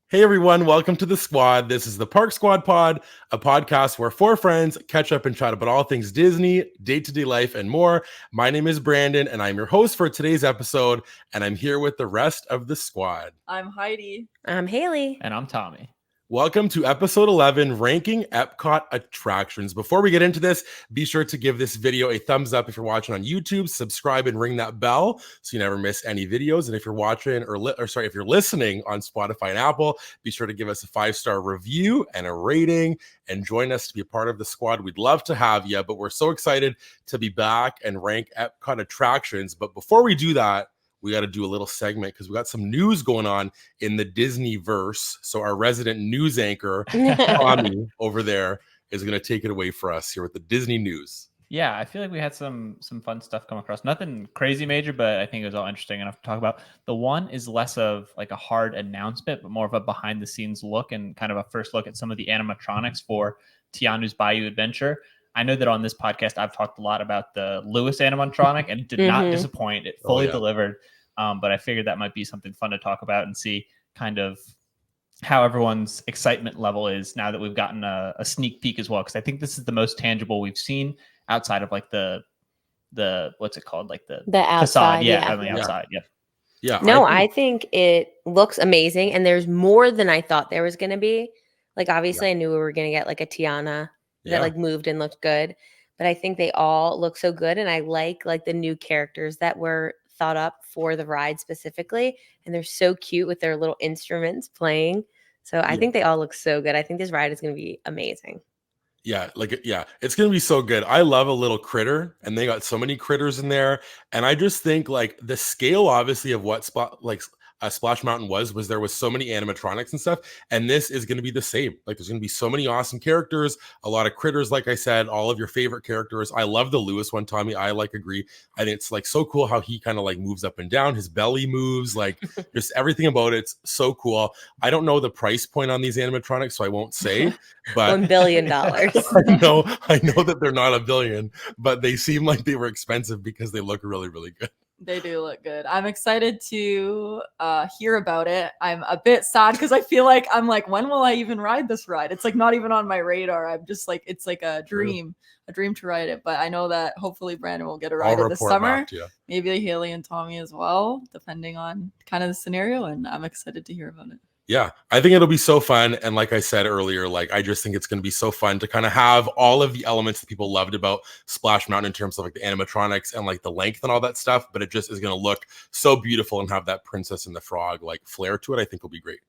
Hey everyone, welcome to The Squad. This is the Park Squad Pod, a podcast where four friends catch up and chat about all things Disney, day-to-day life, and more. My name is Brandon, and I'm your host for today's episode, and I'm here with the rest of the squad. I'm Heidi. I'm Haley. And I'm Tommy. Welcome to episode 11, Ranking EPCOT Attractions. Before we get into this, be sure to give this video a thumbs up if you're watching on YouTube, subscribe and ring that bell so you never miss any videos. And if you're watching if you're listening on Spotify and Apple, be sure to give us a 5-star review and a rating and join us to be a part of the squad. We'd love to have you, but we're so excited to be back and rank EPCOT attractions. But before we do that, we got to do a little segment because we got some news going on in the Disney verse. So our resident news anchor, Tommy, over there is going to take it away for us here with the Disney news. Yeah, I feel like we had some fun stuff come across. Nothing crazy major, but I think it was all interesting enough to talk about. The one is less of like a hard announcement, but more of a behind the scenes look and kind of a first look at some of the animatronics for Tiana's Bayou Adventure. I know that on this podcast, I've talked a lot about the Lewis animatronic and it did not disappoint. It fully delivered. But I figured that might be something fun to talk about and see kind of how everyone's excitement level is now that we've gotten a sneak peek as well. Because I think this is the most tangible we've seen outside of like the what's it called? Like the outside. facade. On the outside. Yeah. No, I think it looks amazing. And there's more than I thought there was going to be. Like, obviously, I knew we were going to get like a Tiana that like moved and looked good. But I think they all look so good. And I like the new characters that were thought up for the ride specifically. And they're so cute with their little instruments playing. So I think they all look so good. I think this ride is going to be amazing. Yeah, it's going to be so good. I love a little critter, and they got so many critters in there. And I just think like the scale, obviously, of what Splash Mountain was there was so many animatronics and stuff, and this is going to be the same. Like there's going to be so many awesome characters, a lot of critters, like I said, all of your favorite characters. I love the Lewis one, Tommy. I agree. I think it's like so cool how he kind of like moves up and down, his belly moves, like just everything about it's so cool. I don't know the price point on these animatronics, so I won't say, but $1 billion. I know that they're not $1 billion, but they seem like they were expensive because they look really, really good. They do look good. I'm excited to hear about it. I'm a bit sad because I feel like when will I even ride this ride? It's like not even on my radar. I'm just like, it's like a dream to ride it. But I know that hopefully Brandon will get a ride in the summer. Maybe Haley and Tommy as well, depending on kind of the scenario. And I'm excited to hear about it. Yeah, I think it'll be so fun. And like I said earlier, like I just think it's going to be so fun to kind of have all of the elements that people loved about Splash Mountain in terms of like the animatronics and like the length and all that stuff. But it just is going to look so beautiful and have that Princess and the Frog like flair to it. I think will be great.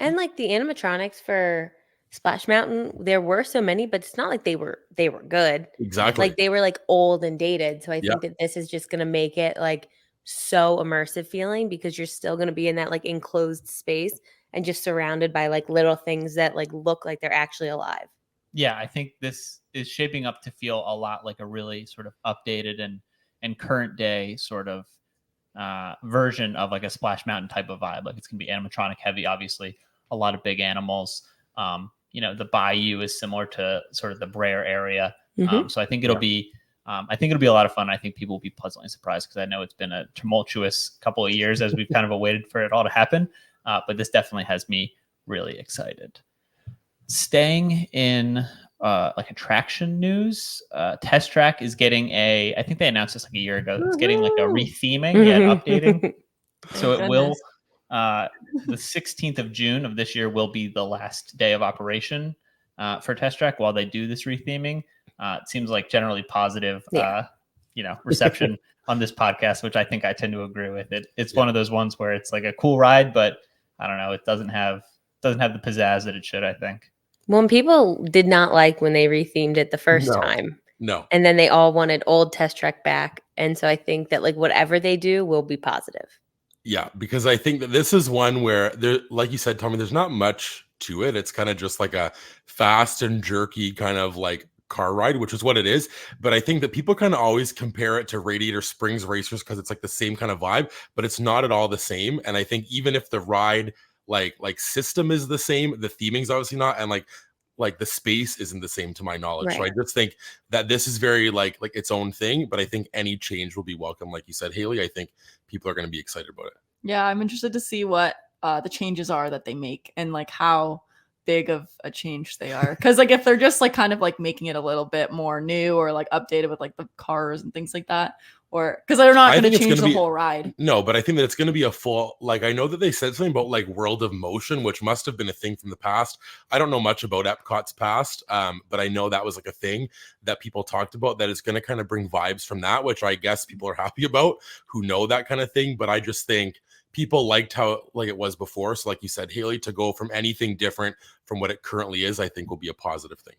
And like the animatronics for Splash Mountain, there were so many, but it's not like they were good. Exactly. Like they were like old and dated. So I think that this is just going to make it like so immersive feeling because you're still going to be in that like enclosed space and just surrounded by like little things that like look like they're actually alive. Yeah, I think this is shaping up to feel a lot like a really sort of updated and current day sort of version of like a Splash Mountain type of vibe. Like it's going to be animatronic heavy, obviously, a lot of big animals. The bayou is similar to sort of the Brer area. So I think it'll be a lot of fun. I think people will be pleasantly surprised because I know it's been a tumultuous couple of years as we've kind of awaited for it all to happen. But this definitely has me really excited. Staying in like attraction news, Test Track is getting I think they announced this like a year ago. It's getting like a retheming, updating. So it will, the 16th of June of this year will be the last day of operation for Test Track while they do this retheming. It seems like generally positive, reception on this podcast, which I think I tend to agree with. It's one of those ones where it's like a cool ride, but I don't know. It doesn't have the pizzazz that it should, I think. Well, people did not like when they rethemed it the first time. No. And then they all wanted old Test Track back. And so I think that like whatever they do will be positive. Yeah, because I think that this is one where there, like you said, Tommy, there's not much to it. It's kind of just like a fast and jerky kind of like car ride, which is what it is. But I think that people kind of always compare it to Radiator Springs Racers because it's like the same kind of vibe, but it's not at all the same. And I think even if the ride like system is the same, the theming's obviously not, and like the space isn't the same to my knowledge. Right. So I just think that this is very like its own thing, but I think any change will be welcome. Like you said, Haley, I think people are going to be excited about it. Yeah, I'm interested to see what the changes are that they make and like how big of a change they are. Because like if they're just like kind of like making it a little bit more new or like updated with like the cars and things like that, or because they're not I going to think it's change gonna the be whole ride. no, but I think that it's going to be a full, like, I know that they said something about like World of Motion, which must have been a thing from the past. I don't know much about Epcot's past, but I know that was like a thing that people talked about, that it's going to kind of bring vibes from that, which I guess people are happy about who know that kind of thing. But I just think people liked how like it was before. So like you said, Haley, to go from anything different from what it currently is, I think will be a positive thing.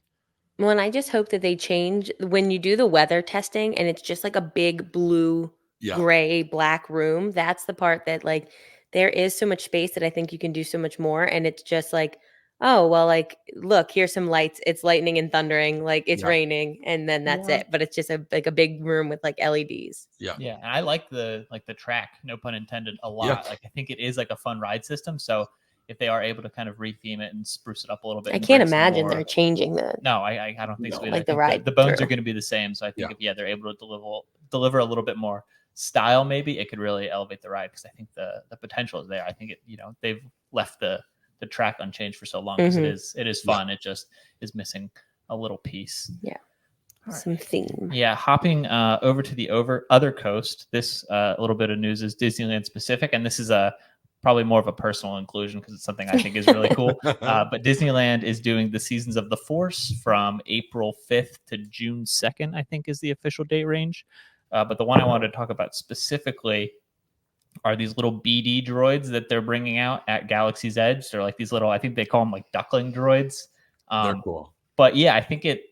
Well, and I just hope that they change when you do the weather testing and it's just like a big blue, Yeah. gray, black room. That's the part that like there is so much space that I think you can do so much more. And it's just like, oh, well, like, look, here's some lights. It's lightning and thundering, like it's Yeah. raining, and then that's Yeah. it. But it's just a like a big room with like LEDs. Yeah. Yeah, and I like the track, no pun intended, a lot. Yeah. Like I think it is like a fun ride system. So if they are able to kind of retheme it and spruce it up a little bit, I and can't bring some imagine more- they're changing that. No, I don't think so. No. Either. Like I the think ride the bones through. are going to be the same. So I think Yeah. if they're able to deliver a little bit more style, maybe it could really elevate the ride, because I think the potential is there. I think they've left the track unchanged for so long because Mhm. it is fun. It just is missing a little piece. Yeah. All right. Some theme. Yeah, hopping over to the other coast. This little bit of news is Disneyland specific, and this is probably more of a personal inclusion because it's something I think is really cool. But Disneyland is doing the Seasons of the Force from April 5th to June 2nd, I think is the official date range. But the one I wanted to talk about specifically are these little BD droids that they're bringing out at Galaxy's Edge. They're like these little, I think they call them like duckling droids. They're cool. But yeah, I think it,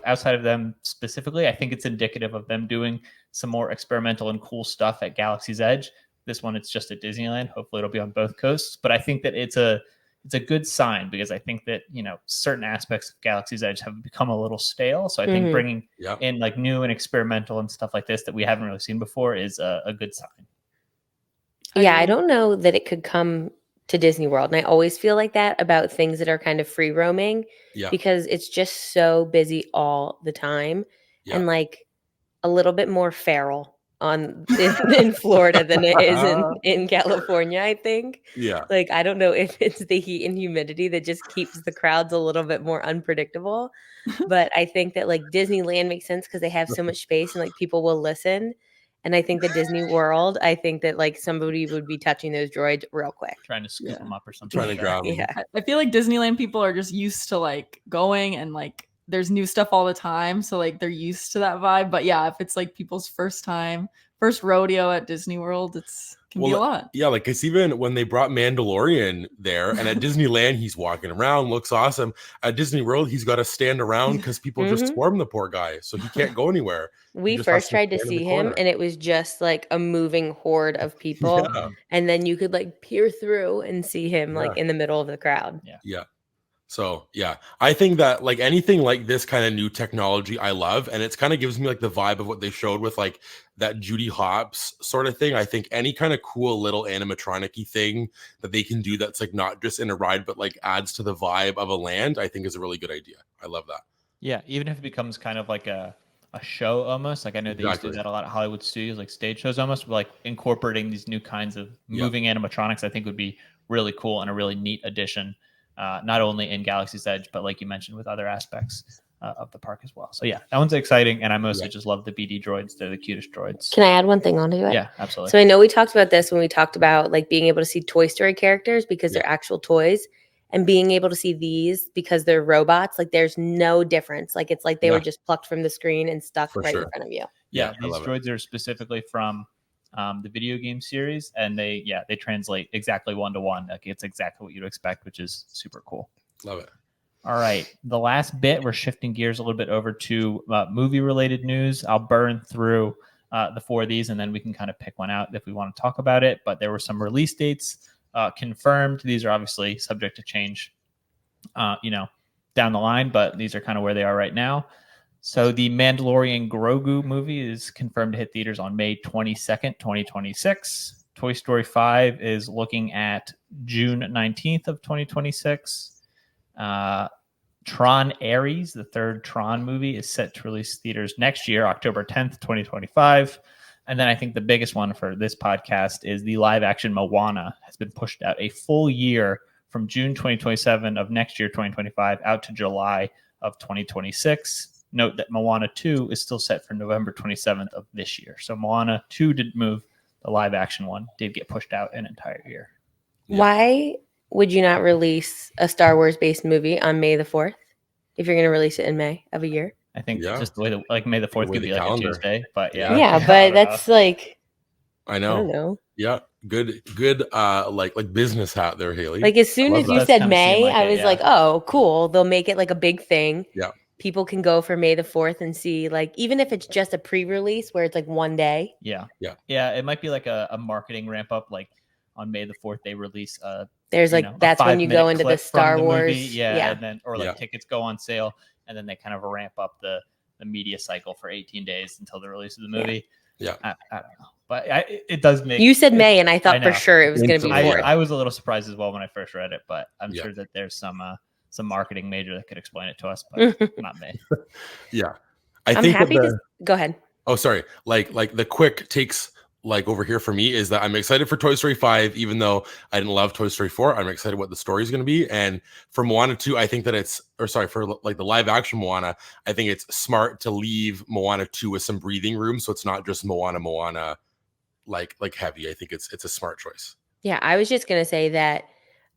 outside of them specifically, I think it's indicative of them doing some more experimental and cool stuff at Galaxy's Edge. This one, it's just at Disneyland. Hopefully it'll be on both coasts. But I think that it's a good sign, because I think that, certain aspects of Galaxy's Edge have become a little stale. So I think bringing in like new and experimental and stuff like this that we haven't really seen before is a good sign. Yeah, I don't know that it could come to Disney World. And I always feel like that about things that are kind of free roaming, because it's just so busy all the time, and like a little bit more feral in Florida than it is in California, I think. Yeah. Like, I don't know if it's the heat and humidity that just keeps the crowds a little bit more unpredictable. But I think that like Disneyland makes sense because they have so much space and like people will listen. And I think the Disney World, I think that like somebody would be touching those droids real quick. Trying to scoop them up or something. Trying to grab them. Yeah. I feel like Disneyland people are just used to like going and like there's new stuff all the time. So like they're used to that vibe. But yeah, if it's like people's first rodeo at Disney World, can be a lot. Yeah, like it's even when they brought Mandalorian there, and at Disneyland he's walking around, looks awesome. At Disney World, he's got to stand around because people just swarm the poor guy, so he can't go anywhere. We first tried to see him, and it was just like a moving horde of people, and then you could like peer through and see him like in the middle of the crowd. Yeah. So yeah, I think that like anything like this kind of new technology, I love, and it's kind of gives me like the vibe of what they showed with like that Judy Hopps sort of thing. I think any kind of cool little animatronic-y thing that they can do that's like not just in a ride, but like adds to the vibe of a land, I think is a really good idea. I love that. Yeah, even if it becomes kind of like a show almost. Like I know they used to do that a lot at Hollywood studios, like stage shows almost, like incorporating these new kinds of moving animatronics, I think would be really cool and a really neat addition. Not only in Galaxy's Edge, but like you mentioned, with other aspects of the park as well. So yeah, that one's exciting, and I mostly just love the BD droids. They're the cutest droids. Can I add one thing onto it? Yeah, absolutely. So I know we talked about this when we talked about like being able to see Toy Story characters because they're actual toys, and being able to see these because they're robots. Like there's no difference. Like it's like they were just plucked from the screen and stuck in front of you. Yeah, these droids are specifically from the video game series, and they translate exactly 1-to-1. Like it's exactly what you'd expect, which is super cool. Love it. All right, the last bit, we're shifting gears a little bit over to movie related news. I'll burn through the 4 of these, and then we can kind of pick one out if we want to talk about it. But there were some release dates confirmed. These are obviously subject to change down the line, but these are kind of where they are right now. So the Mandalorian Grogu movie is confirmed to hit theaters on May 22nd, 2026. Toy Story 5 is looking at June 19th of 2026. Tron Ares, the third Tron movie, is set to release theaters next year, October 10th, 2025. And then I think the biggest one for this podcast is the live action Moana has been pushed out a full year from June 2027 of next year, 2025, out to July of 2026. Note that Moana 2 is still set for November 27th of this year. So Moana 2 didn't move. The live action one did get pushed out an entire year. Yeah. Why would you not release a Star Wars based movie on May the 4th if you're going to release it in May of a year? I think Yeah. just the way that, like, May the 4th way could the be like calendar. a Tuesday, but Yeah. Yeah, I but don't that's like, I I don't know. know. Yeah, good like business hat there, Haley. Like as soon love as you that. Does said kinda seem May, like I it, was yeah. like, oh, cool. They'll make it like a big thing. Yeah. People can go for May the 4th and see, like, even if it's just a pre-release where it's like one day. Yeah. Yeah. Yeah. It might be like a marketing ramp up. Like on May the 4th, they release There's like, a that's when you go 5-minute into the clip from Star the Wars. movie. Yeah. And then, or like Yeah. tickets go on sale, and then they kind of ramp up the media cycle for 18 days until the release of the movie. Yeah. I don't know. But it does make You said May, and I I thought for know. sure it was going to be Instantly, 4th. I was a little surprised as well when I first read it, but I'm Yeah. sure that there's some marketing major that could explain it to us, but not me. Yeah. I'm think happy that the, to go ahead. Oh, sorry. Like the quick takes like over here for me is that I'm excited for Toy Story 5, even though I didn't love Toy Story 4. I'm excited what the story is going to be. And for Moana 2, I think that for like the live action Moana, I think it's smart to leave Moana 2 with some breathing room. So it's not just Moana like heavy. I think it's a smart choice. Yeah, I was just going to say that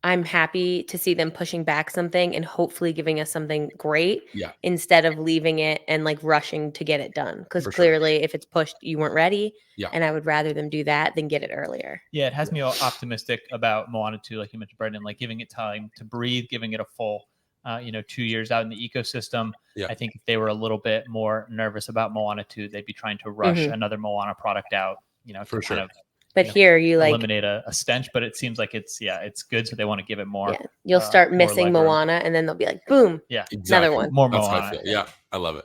I'm happy to see them pushing back something and hopefully giving us something great Yeah. instead of leaving it and like rushing to get it done. Because For sure. clearly, if it's pushed, you weren't ready. Yeah. And I would rather them do that than get it earlier. Yeah, it has me all optimistic about Moana 2, like you mentioned, Brendan, like giving it time to breathe, giving it a full 2 years out in the ecosystem. Yeah. I think if they were a little bit more nervous about Moana 2, they'd be trying to rush another Moana product out, For to sure. kind of But here you like, eliminate a stench, but it seems like it's good, so they want to give it more. yeah, you'll start more missing leg room. Moana and then they'll be like, boom, Yeah, another one. more That's how I Moana. feel. Yeah, I love it.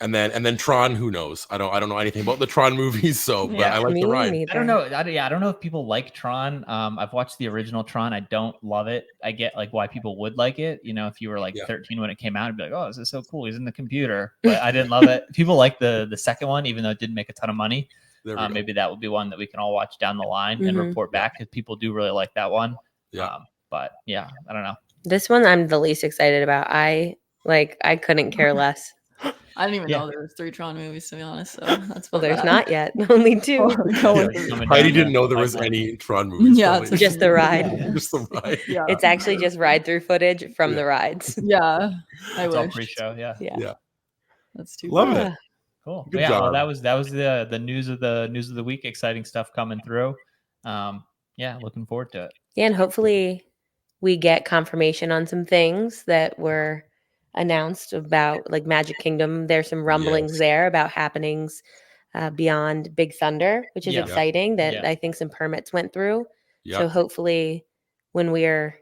And then Tron, who knows? I don't know anything about the Tron movies, so but Yeah. I like Me the ride. neither. I don't know. I don't know if people like Tron. I've watched the original Tron. I don't love it. I get like why people would like it. If you were like 13 when it came out, I'd be like, oh, this is so cool. He's in the computer. But I didn't love it. People like the second one, even though it didn't make a ton of money. There we go. Maybe that would be one that we can all watch down the line and Mhm. report back because people do really like that one. Yeah. But yeah, I don't know. This one I'm the least excited about. I couldn't care less. I didn't even Yeah. know there was 3 Tron movies, to be honest. So that's Well, fun there's that. not yet. Only 2. Oh, going Yeah. through- Coming Heidi down didn't the know there was pipeline. any Tron movies. Yeah, probably. it's Just the ride. Just the ride. Yeah. It's actually just ride through footage from Yeah. the rides. Yeah. I It's all wish. pre-show. Yeah. Yeah. That's too Love funny. it. Cool. Good Yeah. Well, job. that was the news of the week. Exciting stuff coming through. Yeah, looking forward to it. Yeah, and hopefully we get confirmation on some things that were announced about like Magic Kingdom. There's some rumblings Yes. there about happenings beyond Big Thunder, which is Yeah. exciting that Yeah. I think some permits went through. Yeah. So hopefully when we're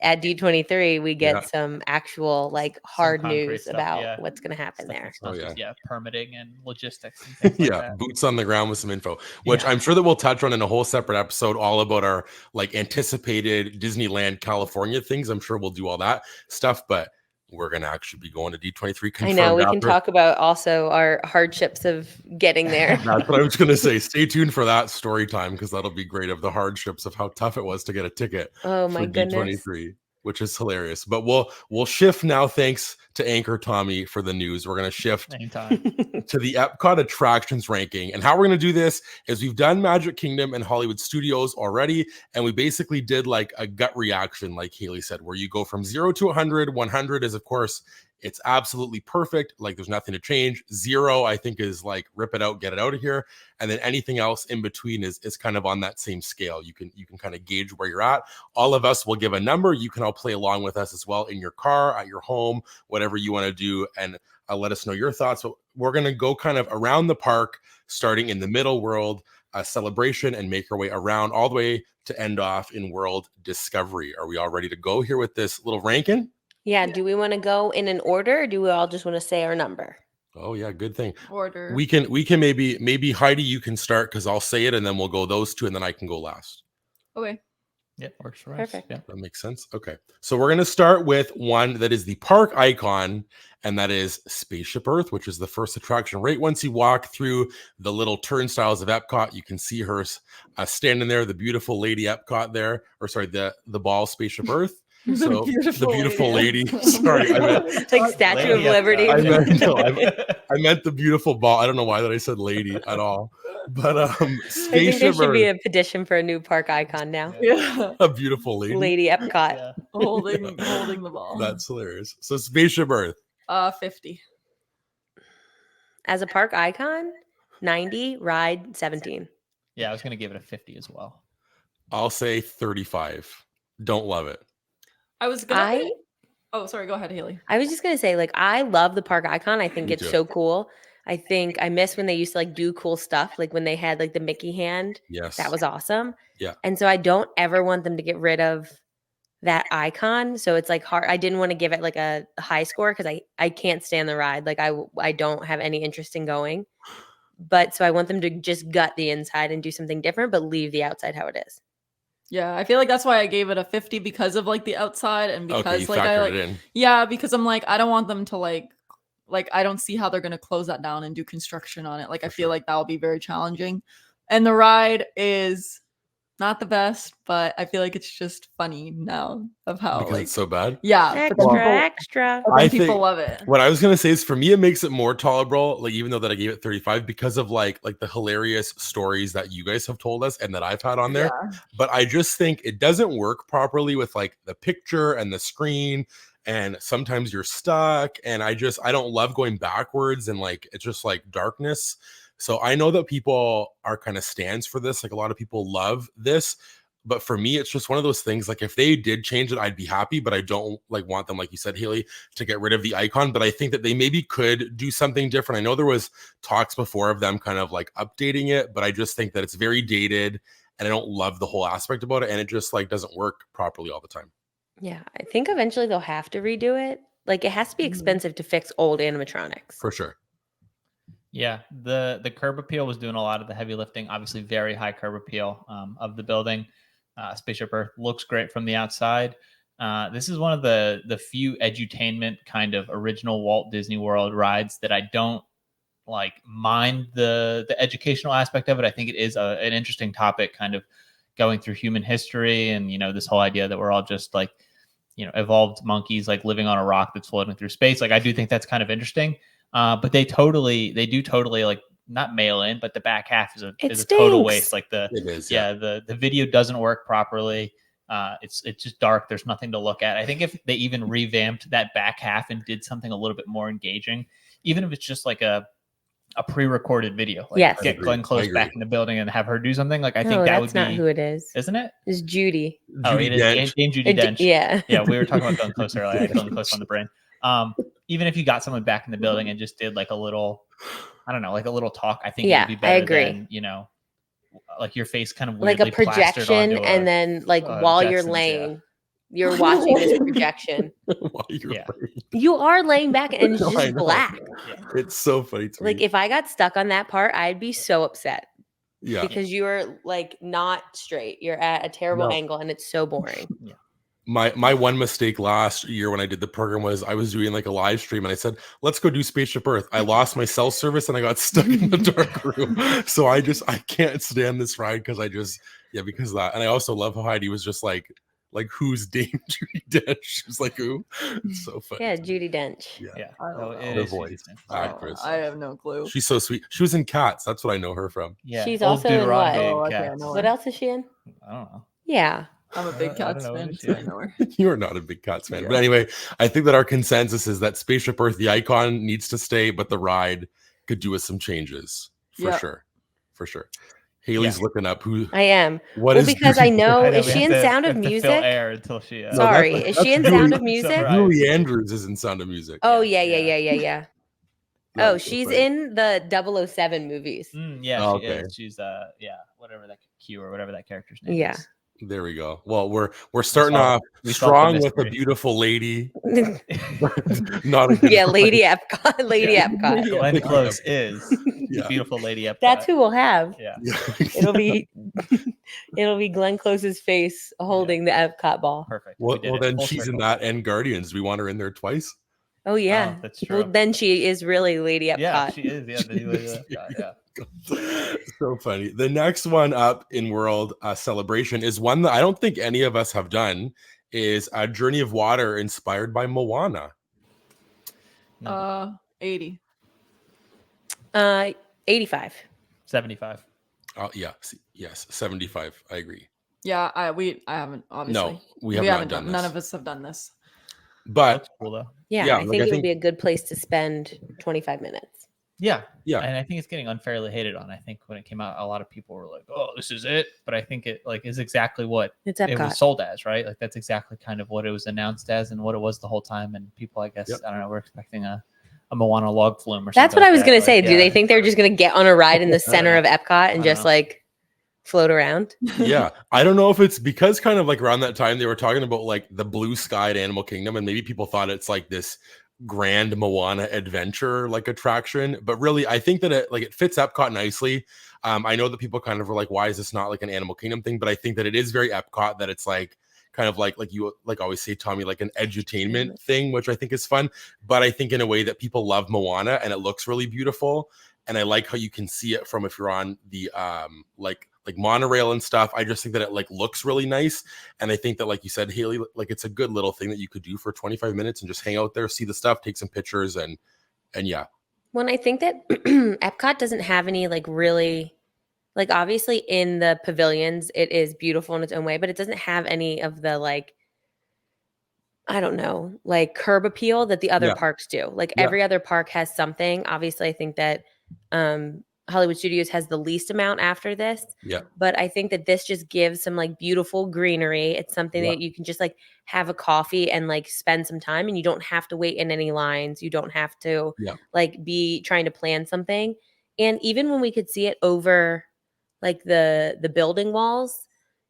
at D23, we get Yeah. some actual like hard concrete news stuff, about yeah. what's going to happen Stuff there. that's not Oh, just, yeah. permitting and logistics and things like Yeah, that. boots on the ground with some info, which Yeah. I'm sure that we'll touch on in a whole separate episode, all about our like anticipated Disneyland California things. I'm sure we'll do all that stuff, but we're gonna actually be going to D23. I know we can after. talk about also our hardships of getting there. That's what I was gonna say. Stay tuned for that story time because that'll be great of the hardships of how tough it was to get a ticket Oh my for goodness. D23. Which is hilarious. But we'll shift now, thanks to Anchor Tommy for the news. We're gonna shift Anytime. to the EPCOT attractions ranking. And how we're going to do this is we've done Magic Kingdom and Hollywood Studios already. And we basically did like a gut reaction, like Haley said, where you go from 0 to 100. 100 is, of course, it's absolutely perfect. Like there's nothing to change. 0, I think, is like rip it out, get it out of here. And then anything else in between is kind of on that same scale. You can kind of gauge where you're at. All of us will give a number. You can all play along with us as well in your car, at your home, whatever you want to do. And let us know your thoughts. But we're going to go kind of around the park, starting in the middle world celebration and make our way around all the way to end off in World Discovery. Are we all ready to go here with this little ranking? Yeah, do we want to go in an order or do we all just want to say our number? Oh yeah, good thing. Order. We can maybe Heidi, you can start because I'll say it and then we'll go those two and then I can go last. Okay. Yeah, works for us. Perfect. Yeah. That makes sense. Okay. So we're going to start with one that is the park icon, and that is Spaceship Earth, which is the first attraction. Right once you walk through the little turnstiles of Epcot, you can see her standing there, the beautiful lady Epcot there, or sorry, the ball Spaceship Earth. So the beautiful lady. Sorry, I meant Like Statue of Lady Liberty. I meant the beautiful ball. I don't know why that I said lady at all. But I think there Spaceship should be Earth, a petition for a new park icon now. Yeah. a beautiful lady. Lady Epcot. Yeah. holding the ball. That's hilarious. So Spaceship Earth. 50. As a park icon, 90, ride 17. Yeah, I was gonna give it a 50 as well. I'll say 35. Don't love it. I was gonna. Oh, sorry. Go ahead, Haley. I was just gonna say, like, I love the park icon. I think Me it's too. so cool. I think I miss when they used to like do cool stuff, like when they had like the Mickey hand. Yes. That was awesome. Yeah. And so I don't ever want them to get rid of that icon. So it's like hard. I didn't want to give it like a high score because I can't stand the ride. Like I don't have any interest in going. But so I want them to just gut the inside and do something different, but leave the outside how it is. Yeah, I feel like that's why I gave it a 50 because of like the outside and Okay, because you like I factored like it in. yeah, because I'm like I don't want them to like I don't see how they're gonna close that down and do construction on it. Like I For feel sure. like that'll be very challenging. And the ride is not the best, but I feel like it's just funny now of how Because like it's so bad. yeah, but then Extra, people, extra. but then I people think- love it. What I was gonna say is for me, it makes it more tolerable, like even though that I gave it 35 because of like the hilarious stories that you guys have told us and that I've had on there. Yeah. But I just think it doesn't work properly with like the picture and the screen, and sometimes you're stuck. And I don't love going backwards and like it's just like darkness. So I know that people are kind of stands for this. Like a lot of people love this. But for me, it's just one of those things. Like if they did change it, I'd be happy, but I don't like want them, like you said, Haley, to get rid of the icon. But I think that they maybe could do something different. I know there was talks before of them kind of like updating it, but I just think that it's very dated and I don't love the whole aspect about it. And it just like doesn't work properly all the time. Yeah, I think eventually they'll have to redo it. Like it has to be expensive to fix old animatronics. For sure. Yeah, the curb appeal was doing a lot of the heavy lifting. Obviously, very high curb appeal of the building. Spaceship Earth looks great from the outside. This is one of the few edutainment kind of original Walt Disney World rides that I don't like mind the educational aspect of it. I think it is an interesting topic, kind of going through human history and this whole idea that we're all just like evolved monkeys like living on a rock that's floating through space. Like I do think that's kind of interesting. But they do totally like not mail in, but the back half is a total waste. Like It is, the video doesn't work properly. It's just dark. There's nothing to look at. I think if they even revamped that back half and did something a little bit more engaging, even if it's just like a pre-recorded video, like Yes. get Glenn Close back in the building and have her do something. Like I think that would that's be not who it is. Isn't it? It's Judy. Oh, it is Dench. Dame Judi Dench. Yeah. Yeah, we were talking about Glenn Close earlier. I had Glenn Close on the brain. Even if you got someone back in the building and just did like a little, I don't know, like a little talk, I think it would be better. I agree. Than, like your face kind of Like a weirdly plastered projection, onto and then like while you're Jetsons, laying, you're watching this projection. While you're Yeah. playing. You are laying back and it's No, I just know. black. It's so funny to Like me. if I got stuck on that part, I'd be so upset Yeah. because you're like not straight. You're at a terrible No. angle and it's so boring. My one mistake last year when I did the program was I was doing like a live stream and I said, let's go do Spaceship Earth. I lost my cell service and I got stuck in the dark room. So I can't stand this ride because because of that. And I also love how Heidi was just like who's Dame Judi Dench? She was like, who? It's so funny. Yeah, Judi Dench. Yeah. I don't No, know. it The is voice. Judi Dench. Actress. I have no clue. She's so sweet. She was in Cats. That's what I know her from. Yeah. She's Old also in what? Deuteronomy Oh, okay, I Cats. know What else is she in? I don't know. Yeah. I'm a big I don't Cats know what fan, it so I is. know her. You're not a big Cats fan. Yeah. But anyway, I think that our consensus is that Spaceship Earth, the icon, needs to stay, but the ride could do with some changes. For Yeah. sure. For sure. Haley's looking up who I am. what Well, is because I know, I know, is we she have in to- Sound we of have to fill Music? air until she. No, Sorry, that's- is she in that's Sound Julie- of Music? Right. Julie Andrews is in Sound of Music. Oh, Yeah, yeah. That Oh, was so she's funny. in the 007 movies. Yeah, Oh, she okay. is. She's whatever that Q or whatever that character's name Yeah. is. There we go. Well, we're starting solved- off we solved the strong with a mystery. beautiful lady. Not a good Yeah, ride. Lady Epcot. Lady Epcot. Yeah. Glenn Close is Yeah. Beautiful lady Epcot. That's who we'll have. Yeah. It'll be Glenn Close's face holding the Epcot ball. Perfect. Well, We did it. then Full she's in circle. that and Guardians. We want her in there twice. Oh yeah, that's Well, true. then she is really Lady Epcot. Yeah, she is. Yeah, the new lady Epcot. Yeah. So funny. The next one up in World Celebration is one that I don't think any of us have done. Is a Journey of Water inspired by Moana. 80. 85. 75. Oh yeah, yes, 75. I agree. Yeah, I haven't obviously. No, we have not done this. None of us have done this. But That's cool though. Yeah, Yeah, I like, think I it think- would be a good place to spend 25 minutes. Yeah. Yeah. And I think it's getting unfairly hated on. I think when it came out, a lot of people were like, "Oh, this is it." But I think it like is exactly what It's it Epcot. was sold as, right? Like that's exactly kind of what it was announced as and what it was the whole time. And people, I guess, Yep. I don't know, we're expecting a Moana log flume or something. That's what I was like gonna that. say. Like, Do they think they're just gonna get on a ride in the center of Epcot I and don't just know. like float around? yeah, I don't know if it's because kind of like around that time they were talking about like the blue sky at Animal Kingdom, and maybe people thought it's like this grand Moana adventure like attraction, but really I think that it fits Epcot nicely. I know that people kind of were like, why is this not like an Animal Kingdom thing? But I think that it is very Epcot, that it's like kind of like you like always say, Tommy, like an edutainment thing, which I think is fun. But I think in a way that people love Moana and it looks really beautiful. And I like how you can see it from if you're on the like monorail and stuff. I just think that it like looks really nice. And I think that, like you said, Haley, like it's a good little thing that you could do for 25 minutes and just hang out there, see the stuff, take some pictures, and yeah. When I think that Epcot doesn't have any like really, like obviously in the pavilions it is beautiful in its own way, but it doesn't have any of the like, I don't know, like curb appeal that the other Yeah. parks do. Like Yeah. every other park has something. Obviously, I think that Hollywood Studios has the least amount after this. Yeah. But I think that this just gives some like beautiful greenery. It's something Yeah. that you can just like have a coffee and like spend some time, and you don't have to wait in any lines. You don't have to Yeah. like be trying to plan something. And even when we could see it over like the building walls,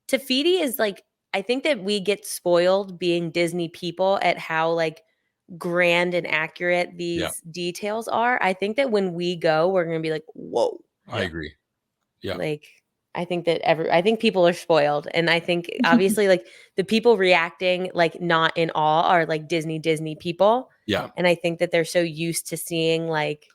Tafiti is like, I think that we get spoiled being Disney people at how like grand and accurate these details are. I think that when we go, we're going to be like, whoa. I agree. Yeah. Like, I think that I think people are spoiled. And I think obviously like the people reacting like not in awe are like Disney people. Yeah. And I think that they're so used to seeing like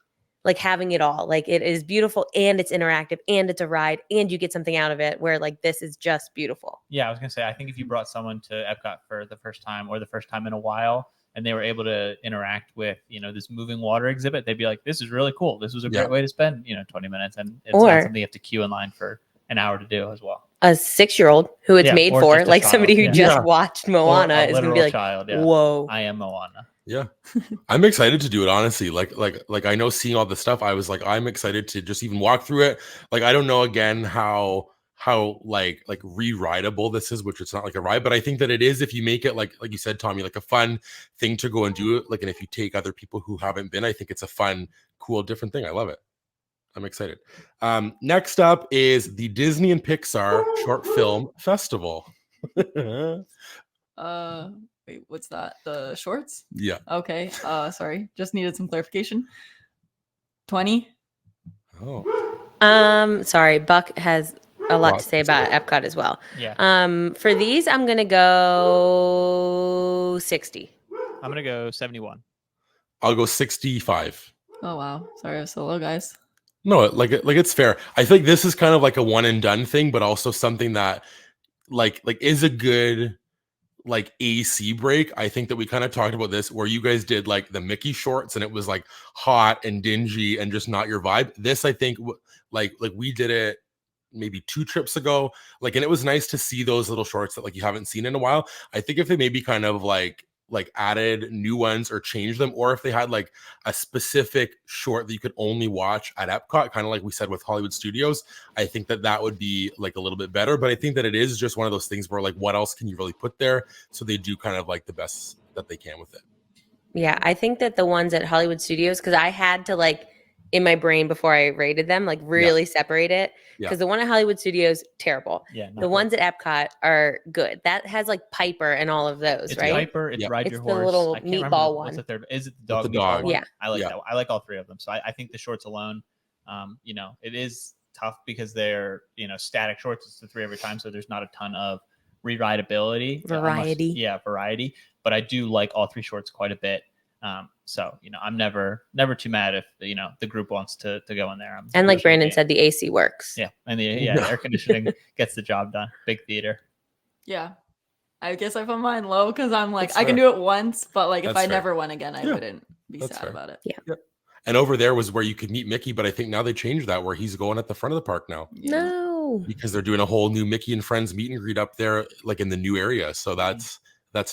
having it all. Like it is beautiful and it's interactive and it's a ride and you get something out of it, where like this is just beautiful. Yeah, I was gonna say, I think if you brought someone to Epcot for the first time or the first time in a while, and they were able to interact with, this moving water exhibit, they'd be like, this is really cool. This was a great way to spend, 20 minutes. And it's not something you have to queue in line for an hour to do as well. A 6-year-old who it's made or for, just a like child, somebody who yeah. just Yeah. watched Or Moana a is going to be literal like, child, whoa. I am Moana. Yeah. I'm excited to do it, honestly. Like I know, seeing all the stuff, I was like, I'm excited to just even walk through it. Like, I don't know again how like re-rideable this is, which it's not like a ride, but I think that it is, if you make it like you said, Tommy, like a fun thing to go and do it. Like, and if you take other people who haven't been, I think it's a fun, cool, different thing. I love it. I'm excited. Next up is the Disney and Pixar Short Film Festival. Wait, what's that? The shorts? Yeah. Okay. Sorry. Just needed some clarification. 20. Oh. Sorry, Buck has a lot to Lots say to say. about Epcot as well. Yeah. For these, I'm going to go 60. I'm gonna go 71. I'll go 65. Oh wow. Sorry, I was so low, guys. No, like it's fair. I think this is kind of like a one and done thing, but also something that like is a good like AC break. I think that we kind of talked about this where you guys did like the Mickey shorts and it was like hot and dingy and just not your vibe. This, I think, like we did it maybe 2 trips ago, like, and it was nice to see those little shorts that like you haven't seen in a while. I think if they maybe kind of like added new ones or changed them, or if they had like a specific short that you could only watch at Epcot, kind of like we said with Hollywood Studios, I think that would be like a little bit better. But I think that it is just one of those things where like, what else can you really put there? So they do kind of like the best that they can with it. Yeah, I think that the ones at Hollywood Studios, because I had to like in my brain before I rated them, like really separate it. Because the one at Hollywood Studios, terrible. Yeah. The ones at Epcot are good. That has like Piper and all of those, It's right? Piper, it's Ride It's Your the Horse. little I can't remember meatball what's one. the third. Is it the It's dog? the meatball dog. one? Yeah. I like Yeah. that. I like all 3 of them. So I think the shorts alone It is tough because they're, static shorts. It's the 3 every time. So there's not a ton of re-rideability. Variety. Variety. But I do like all 3 shorts quite a bit. So, I'm never too mad if, the group wants to go in there. And like Brandon said, the AC works. Yeah. And the air conditioning gets the job done. Big theater. Yeah. I guess I put mine low because I'm like, That's I can fair. do it once, but like if That's I fair. never went again, I Yeah. wouldn't be That's sad fair. about it. Yeah. And over there was where you could meet Mickey, but I think now they changed that where he's going at the front of the park now Yeah. No. because they're doing a whole new Mickey and Friends meet and greet up there, like in the new area. So that's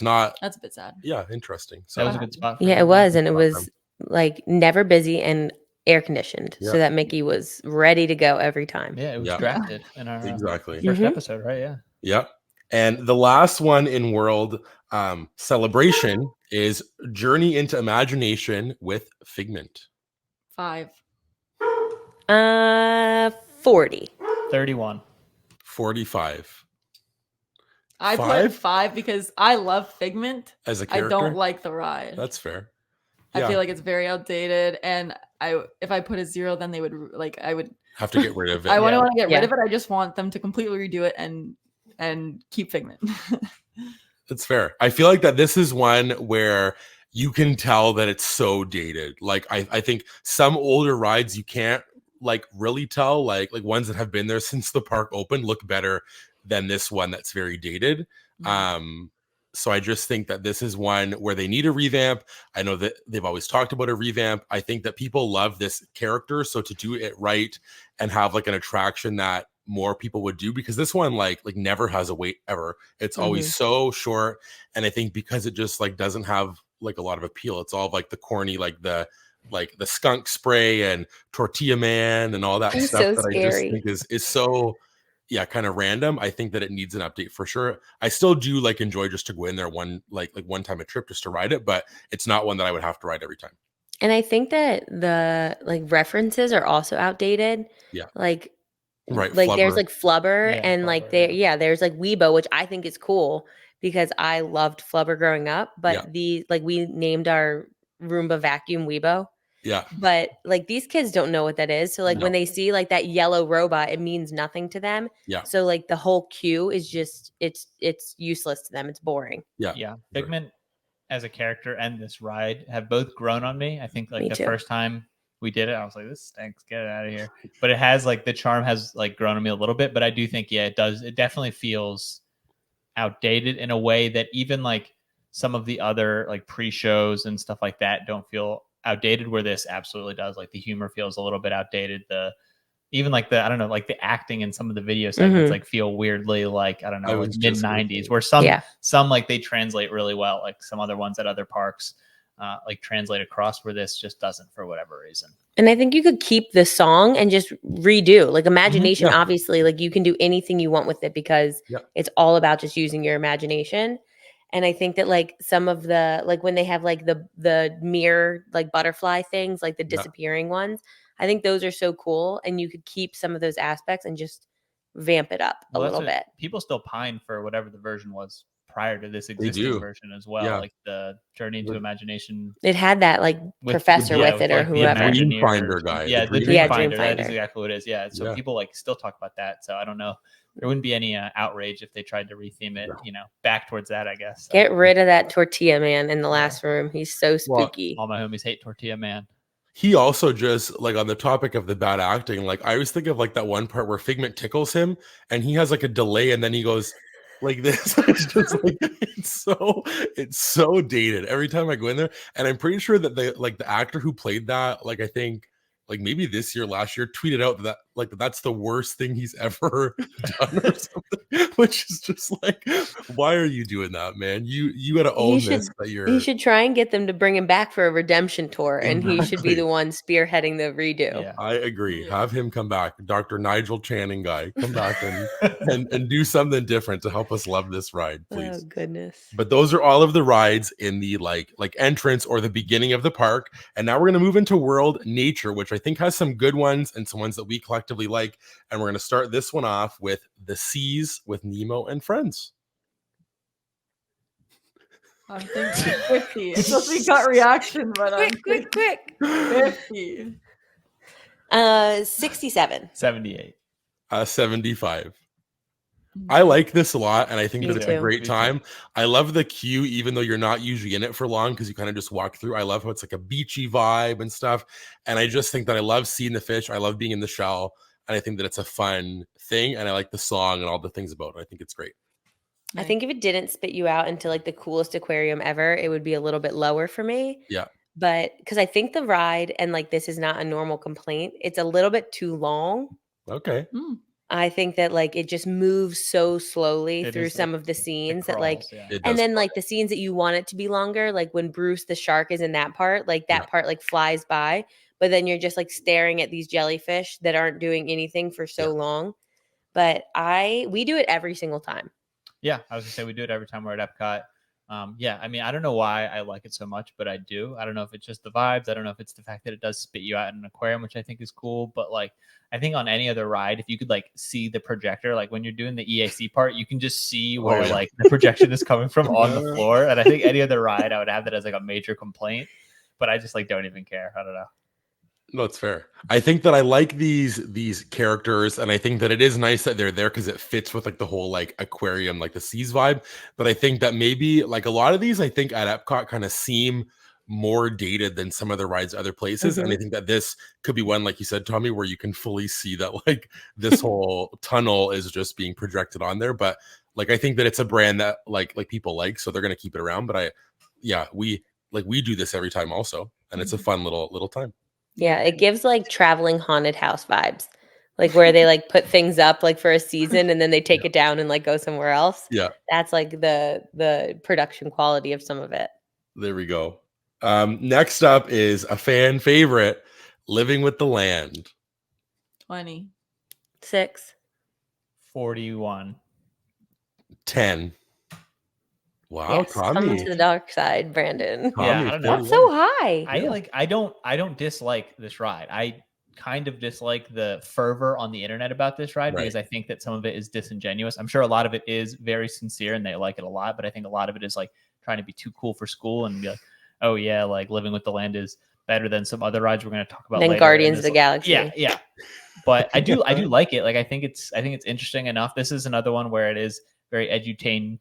not, That's a bit sad. yeah, interesting. So That was a good spot. For Yeah, him. it was. And it was like never busy and air conditioned. Yeah. So that Mickey was ready to go every time. Yeah, it was Yeah. drafted in our Exactly. first Mhm. episode, right? Yeah. Yep. And the last one in World Celebration is Journey into Imagination with Figment. 5. 40. 31. 45 I 5? put 5 because I love Figment. as a I character. don't like the ride. That's fair. I feel like it's very outdated, and if I put a 0, then they would I would have to get rid of it. I want to get Yeah. rid of it. I just want them to completely redo it and keep Figment. That's fair. I feel like that this is one where you can tell that it's so dated. Like I think some older rides you can't like really tell, like ones that have been there since the park opened look better than this one that's very dated. So I just think that this is one where they need a revamp. I know that they've always talked about a revamp. I think that people love this character. So to do it right and have like an attraction that more people would do, because this one like never has a wait ever. It's always so short. And I think because it just like doesn't have like a lot of appeal, it's all like the corny, like the skunk spray and tortilla man and all that He's stuff so that I just scary. think is so kind of random. I think that it needs an update for sure. I still do like enjoy just to go in there one time a trip just to ride it, but it's not one that I would have to ride every time. And I think that the like references are also outdated. Yeah. Like Right. there's Flubber. like Flubber Yeah, and Flubber, like there's like Weibo, which I think is cool because I loved Flubber growing up. But we named our Roomba vacuum Weibo. Yeah. But like these kids don't know what that is. So like No. when they see like that yellow robot, it means nothing to them. Yeah. So like the whole queue is just it's useless to them. It's boring. Yeah. Yeah. Figment as a character and this ride have both grown on me. I think like Me the too. first time we did it, I was like, this stinks, get it out of here. But it has like the charm has like grown on me a little bit. But I do think, it does. It definitely feels outdated in a way that even like some of the other like pre-shows and stuff like that don't feel outdated, where this absolutely does. Like the humor feels a little bit outdated. Even like the, I don't know, like the acting in some of the video segments like feel weirdly like, I don't know, like mid 90s, where some like they translate really well, like some other ones at other parks like translate across, where this just doesn't for whatever reason. And I think you could keep the song and just redo like imagination. Obviously, like you can do anything you want with it because it's all about just using your imagination. And I think that like some of the, like when they have like the mirror, like butterfly things, like the disappearing ones, I think those are so cool. And you could keep some of those aspects and just vamp it up a little bit. People still pine for whatever the version was prior to this existing version as well. Yeah. Like the Journey into Imagination. It had that like professor with it or like whoever. The Dreamfinder guy. Yeah, the Dreamfinder. That is exactly what it is. Yeah. So people like still talk about that. So I don't know. There wouldn't be any outrage if they tried to retheme it, back towards that, I guess. So. Get rid of that tortilla man in the last room. He's so spooky. All my homies hate Tortilla Man. He also just like on the topic of the bad acting, like I always think of like that one part where Figment tickles him and he has like a delay and then he goes like this. It's just like it's so dated every time I go in there. And I'm pretty sure that the actor who played that, like I think like maybe this year, last year, tweeted out that like that's the worst thing he's ever done or something, which is just like, why are you doing that, man? You gotta own this. You should try and get them to bring him back for a redemption tour, and he should be the one spearheading the redo. Yeah. I agree. Have him come back, Dr. Nigel Channing guy, come back and do something different to help us love this ride, please. Oh goodness! But those are all of the rides in the like entrance or the beginning of the park, and now we're gonna move into World Nature, which I think has some good ones and some ones that we collectively like. And we're going to start this one off with the Seas with Nemo and Friends. I'm thinking 50. It's supposed to be gut reaction, but quick. 50. 67. 78. 75. Mm. I like this a lot, and I think Me that it's a too. great Me time. I love the queue, even though you're not usually in it for long, because you kind of just walk through. I love how it's like a beachy vibe and stuff. And I just think that I love seeing the fish. I love being in the shell, and I think that it's a fun thing. And I like the song and all the things about it. I think it's great. I think if it didn't spit you out into like the coolest aquarium ever, it would be a little bit lower for me. Yeah. But because I think the ride, and like this is not a normal complaint, it's a little bit too long. Okay. Mm. I think that like it just moves so slowly It through is, some like, of the It scenes that like, crawls, yeah. It and does. then like the scenes that you want it to be longer, like when Bruce the shark is in that part, like that Yeah. part like flies by, but then you're just like staring at these jellyfish that aren't doing anything for so Yeah. long. But we do it every single time. Yeah, I was gonna say we do it every time we're at Epcot. Yeah, I mean, I don't know why I like it so much, but I do. I don't know if it's just the vibes. I don't know if it's the fact that it does spit you out in an aquarium, which I think is cool. But like, I think on any other ride, if you could like see the projector, like when you're doing the EAC part, you can just see where yeah. like the projection is coming from on the floor. And I think any other ride, I would have that as like a major complaint. But I just like don't even care. I don't know. No, it's fair. I think that I like these characters, and I think that it is nice that they're there because it fits with like the whole like aquarium, like the seas vibe. But I think that maybe like a lot of these, I think at Epcot kind of seem more dated than some of the rides other places. And I think that this could be one, like you said, Tommy, where you can fully see that like this whole tunnel is just being projected on there. But like I think that it's a brand that like people like, so they're gonna keep it around. But we do this every time also, and it's a fun little time. Yeah, it gives like traveling haunted house vibes. Like where they like put things up like for a season and then they take it down and like go somewhere else. Yeah. That's like the production quality of some of it. There we go. Next up is a fan favorite, Living with the Land. 20. 6. 41. 10. Wow, Yes, come Tommy. to the dark side, Brandon. Tommy, Yeah, I don't know. That's so high. I don't dislike this ride. I kind of dislike the fervor on the internet about this ride because I think that some of it is disingenuous. I'm sure a lot of it is very sincere and they like it a lot, but I think a lot of it is like trying to be too cool for school and be like, oh yeah, like Living with the Land is better than some other rides we're going to talk about Then later. Guardians of the Galaxy. Yeah. But I do like it. Like I think it's interesting enough. This is another one where it is very edutainmental,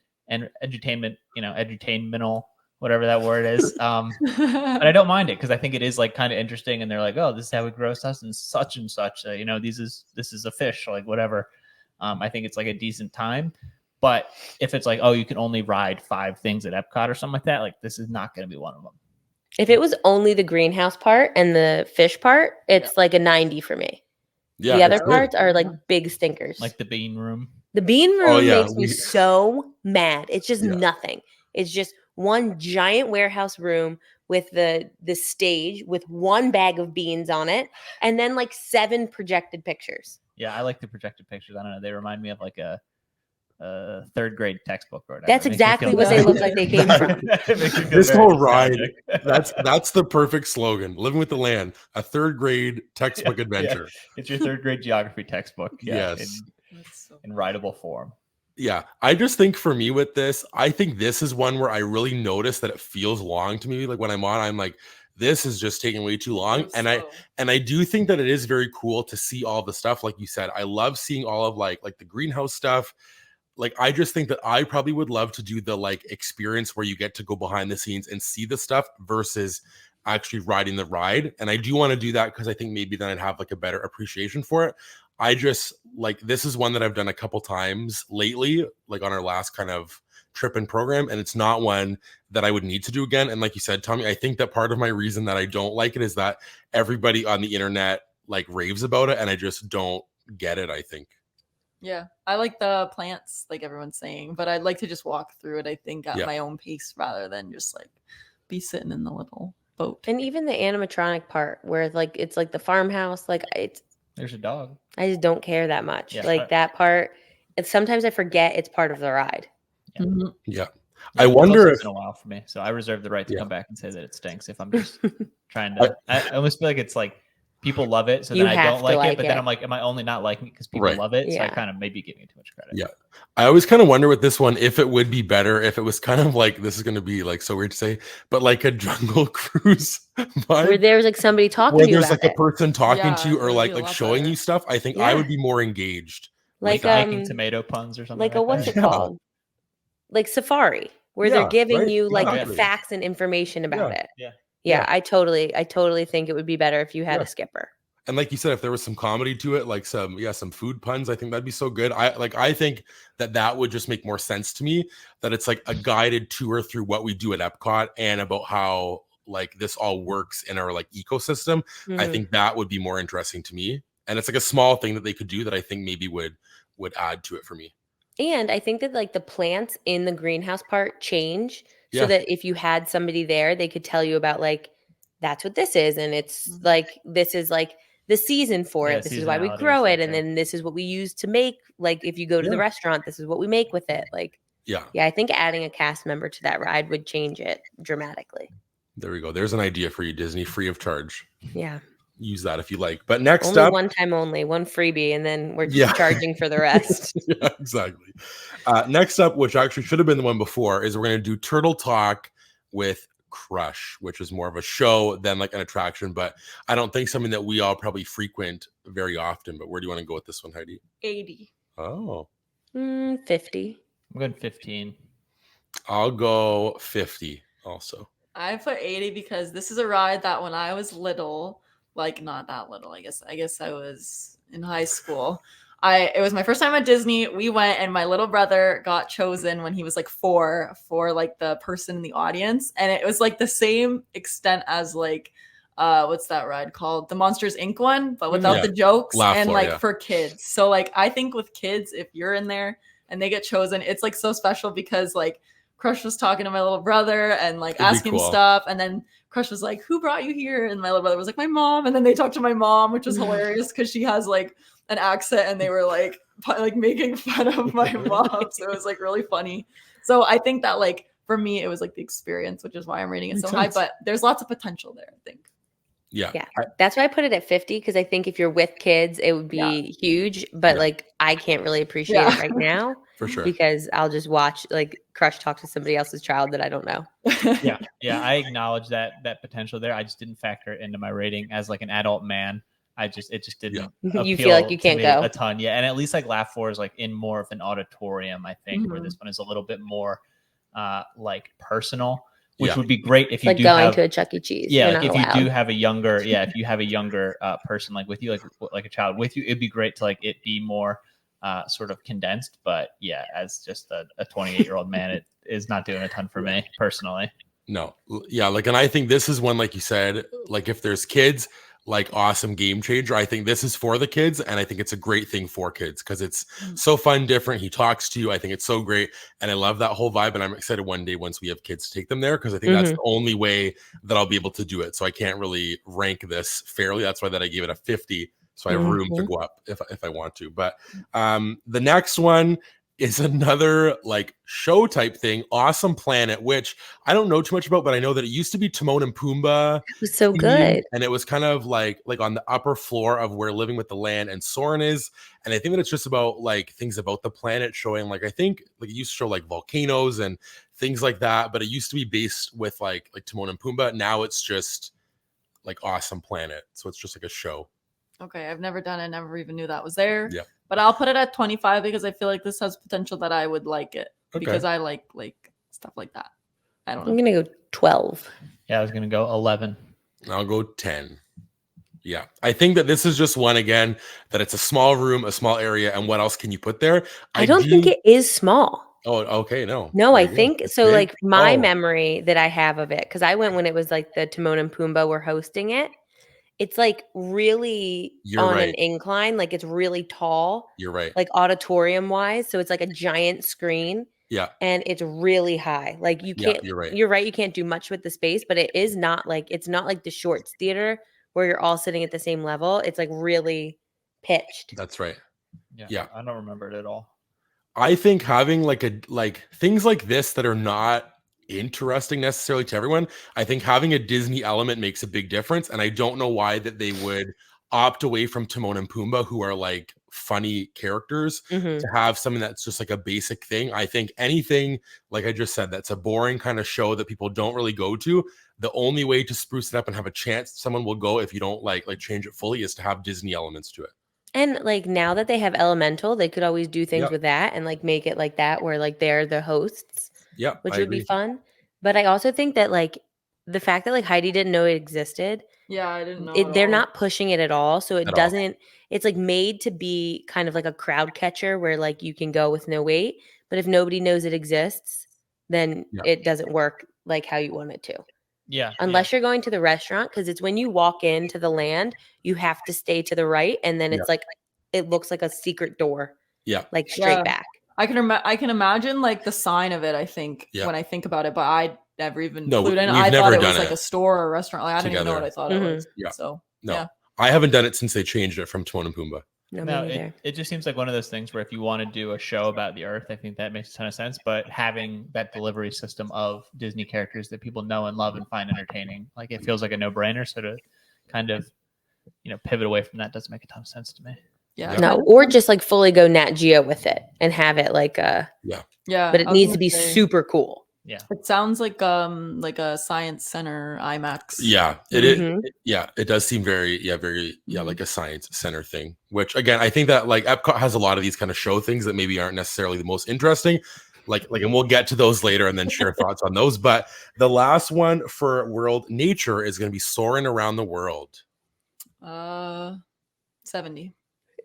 whatever that word is. But I don't mind it because I think it is like kind of interesting. And they're like, oh, this is how we grow such and such and such. This is a fish, like whatever. I think it's like a decent time. But if it's like, oh, you can only ride 5 things at Epcot or something like that, like this is not going to be one of them. If it was only the greenhouse part and the fish part, it's like a 90 for me. Yeah, the other it's good. parts are like big stinkers. Like the bean room. The bean room yeah, makes me so mad. It's just nothing. It's just one giant warehouse room with the stage with one bag of beans on it and then like 7 projected pictures. Yeah, I like the projected pictures. I don't know. They remind me of like a 3rd grade textbook or whatever. That's exactly what they look like they came from. This whole ride, that's the perfect slogan. Living with the Land, a 3rd grade textbook adventure. It's your 3rd grade geography textbook. Yes. In rideable form. Yeah, I just think for me with this, I think this is one where I really notice that it feels long to me. Like when I'm on, I'm like, this is just taking way too long. And I do think that it is very cool to see all the stuff. Like you said, I love seeing all of like the greenhouse stuff. Like, I just think that I probably would love to do the like experience where you get to go behind the scenes and see the stuff versus actually riding the ride. And I do want to do that because I think maybe then I'd have like a better appreciation for it. I just like, this is one that I've done a couple times lately, like on our last kind of trip and program. And it's not one that I would need to do again. And like you said, Tommy, I think that part of my reason that I don't like it is that everybody on the internet like raves about it. And I just don't get it, I think. Yeah, I like the plants, like everyone's saying, but I'd like to just walk through it, I think, at my own pace rather than just like be sitting in the little boat. And even the animatronic part where like it's like the farmhouse, like there's a dog. I just don't care that much. Yeah, like that part. And sometimes I forget it's part of the ride. Yeah. Mm-hmm. Yeah. I wonder if it's been a while for me. So I reserve the right to come back and say that it stinks if I'm just trying to I almost feel like it's like people love it, so You then I have don't to like like it. But then it. I'm like, am I only not liking it because people Right. love it? So I Yeah. kind of maybe giving it too much credit. Yeah. I always kind of wonder with this one if it would be better if it was kind of like, this is going to be like so weird to say, but like a Jungle Cruise Where vibe, there's like somebody talking where to you there's about like a it. person talking Yeah, to you it or would like be a lot showing better. you stuff. I think I Yeah. would be more engaged. Like Making tomato puns or something. like a what's that. it called? Like Safari, where they're Yeah, giving right? you like Exactly. facts and information about it. Yeah. Yeah, I totally think it would be better if you had Yeah. a skipper. And like you said, if there was some comedy to it, like some food puns, I think that'd be so good. I think that would just make more sense to me, that it's like a guided tour through what we do at Epcot and about how like this all works in our like ecosystem. I Mhm. think that would be more interesting to me. And it's like a small thing that they could do that I think maybe would add to it for me. And I think that like the plants in the greenhouse part change so Yeah. that if you had somebody there, they could tell you about like that's what this is, and it's Mhm. like this is like the season for Yeah, it. This is why we seasonality grow and it, stuff, and yeah. then this is what we use to make. Like if you go to the Yeah. restaurant, this is what we make with it. Like Yeah. yeah, I think adding a cast member to that ride would change it dramatically. There we go. There's an idea for you, Disney, free of charge. Yeah, Use that if you like. But next only up, one time only, one freebie, and then we're Yeah. charging for the rest. Yeah, exactly. Next up, which actually should have been the one before, is we're going to do Turtle Talk with Crush, which is more of a show than like an attraction, but I don't think something that we all probably frequent very often. But where do you want to go with this one, Heidi? 80. Oh, 50. I'm going 15. I'll go 50 also. I put 80 because this is a ride that when I was little, like not that little, I guess I was in high school. It was my first time at Disney. We went and my little brother got chosen when he was like 4 for like the person in the audience. And it was like the same extent as like what's that ride called? The Monsters Inc. one, but without Yeah. the jokes Laugh and floor, like yeah. for kids. So like I think with kids, if you're in there and they get chosen, it's like so special because like Crush was talking to my little brother and like It'd be asking him cool. stuff, and then Crush was like, "Who brought you here?" And my little brother was like, "My mom." And then they talked to my mom, which was hilarious because she has like an accent, and they were like making fun of my mom, so it was like really funny. So I think that like for me, it was like the experience, which is why I'm rating it Makes so high. sense. But there's lots of potential there, I think. Yeah. Yeah, that's why I put it at 50 because I think if you're with kids, it would be huge. But Yeah. like, I can't really appreciate it right now For sure. because I'll just watch like Crush talk to somebody else's child that I don't know. Yeah, I acknowledge that potential there. I just didn't factor it into my rating as like an adult man. It just didn't. You feel like you appeal to can't me go a ton. Yeah, and at least like Laugh 4 is like in more of an auditorium, I think, where Mhm. this one is a little bit more like personal, which Yeah. would be great if It's you like do going have to a Chuck E. Cheese. yeah, You're like not if allowed. you do have a younger if you have a younger person like with you, like a child with you, it'd be great to like it be more sort of condensed. But yeah, as just a 28-year-old man, it is not doing a ton for me personally. No. Yeah. Like, and I think this is one, like you said, like if there's kids, like awesome game changer. I think this is for the kids, and I think it's a great thing for kids because it's so fun, different. He talks to you. I think it's so great, and I love that whole vibe. And I'm excited one day once we have kids to take them there because I think that's the only way that I'll be able to do it. So I can't really rank this fairly. That's why that I gave it a 50. So I have room to go up if I want to. But the next one is another like show type thing, Awesome Planet, which I don't know too much about, but I know that it used to be Timon and Pumbaa. It was so themed, good. and it was kind of like on the upper floor of where Living with the Land and Soarin' is. And I think that it's just about like things about the planet, showing like I think like it used to show like volcanoes and things like that, but it used to be based with like Timon and Pumbaa. Now it's just like Awesome Planet, so it's just like a show. Okay, I've never done it. Never even knew that was there. Yeah. But I'll put it at 25 because I feel like this has potential that I would like it Okay. because I like stuff like that. I don't know. I'm gonna go 12. Yeah, I was gonna go 11. I'll go 10. Yeah, I think that this is just one again that it's a small room, a small area, and what else can you put there? I don't think it is small. Oh, okay, no. No, There I you go. think It's so. big. Like my Oh, memory that I have of it, because I went when it was like the Timon and Pumbaa were hosting it. It's like really You're on an right. incline, like it's really tall, You're right. like auditorium wise. So it's like a giant screen Yeah, and it's really high. Like you Yeah, can't, you're right. You're right. You can't do much with the space, but it's not like the Shorts Theater where you're all sitting at the same level. It's like really pitched. That's right. Yeah. I don't remember it at all. I think having like things like this that are not interesting necessarily to everyone, I think having a Disney element makes a big difference. And I don't know why that they would opt away from Timon and Pumbaa, who are like funny characters, Mhm. to have something that's just like a basic thing. I think anything, like I just said, that's a boring kind of show that people don't really go to, the only way to spruce it up and have a chance someone will go if you don't like change it fully is to have Disney elements to it. And like now that they have Elemental, they could always do things Yep. with that and like make it like that where like they're the hosts, Yeah, which I would be agree. fun. But I also think that like the fact that like Heidi didn't know it existed, Yeah, I didn't know at they're all. not pushing it at all. So it At all. doesn't, it's like made to be kind of like a crowd catcher where like you can go with no wait. But if nobody knows it exists, then Yeah. it doesn't work like how you want it to. Yeah. Unless you're going to the restaurant, because it's when you walk into the land, you have to stay to the right, and then it's like it looks like a secret door, Yeah. like straight Yeah. back. I can imagine like the sign of it. I think Yeah. when I think about it, but I never even No, clued in. we've I never thought it done was like it a store or a restaurant. Like I didn't even know what together. I thought it was. Yeah. So No, yeah. I haven't done it since they changed it from Timon and Pumbaa. No, No, me neither. it just seems like one of those things where if you want to do a show about the Earth, I think that makes a ton of sense. But having that delivery system of Disney characters that people know and love and find entertaining, like it feels like a no-brainer. So to kind of, pivot away from that doesn't make a ton of sense to me. Yeah. No, or just like fully go Nat Geo with it and have it like a. Yeah. But it I was needs gonna to be say, super cool. Yeah. It sounds like a science center IMAX. Yeah, Mhm. it does seem very Mhm. like a science center thing, which again I think that like Epcot has a lot of these kind of show things that maybe aren't necessarily the most interesting, like and we'll get to those later and then share thoughts on those. But the last one for World Nature is going to be Soaring Around the World. 70.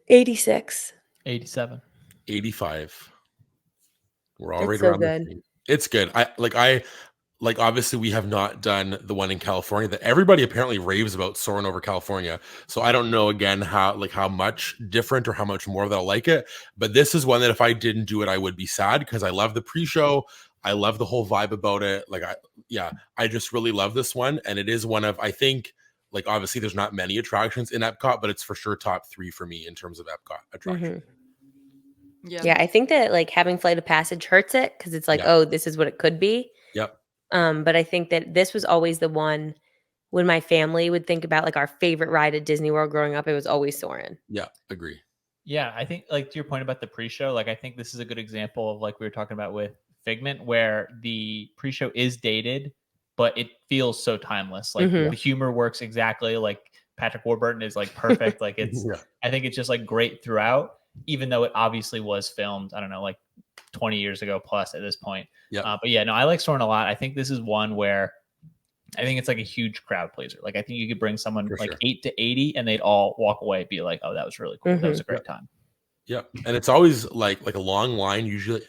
86. 87. 85. We're all It's right so around the good. same. It's good. I obviously we have not done the one in California that everybody apparently raves about, Soaring Over California. So I don't know again how much different or how much more they'll like it. But this is one that if I didn't do it, I would be sad because I love the pre-show. I love the whole vibe about it. I just really love this one. And it is one of, I think, like obviously there's not many attractions in Epcot, but it's for sure top 3 for me in terms of Epcot attraction. Mhm. Yeah. Yeah, I think that like having Flight of Passage hurts it because it's like, oh, this is what it could be. Yep. But I think that this was always the one when my family would think about like our favorite ride at Disney World growing up, it was always Soarin'. Yeah, agree. Yeah, I think like to your point about the pre-show, like I think this is a good example of like we were talking about with Figment, where the pre-show is dated, but it feels so timeless. Like Mhm. the humor works exactly. Like Patrick Warburton is like perfect. Like it's, Yeah. I think it's just like great throughout, even though it obviously was filmed, I don't know, like 20 years ago plus at this point. Yeah. But yeah, no, I like Soarin' a lot. I think this is one where I think it's like a huge crowd pleaser. Like I think you could bring someone For like sure. 8 to 80 and they'd all walk away and be like, oh, that was really cool. That was a great time. Yeah, and it's always like a long line, usually,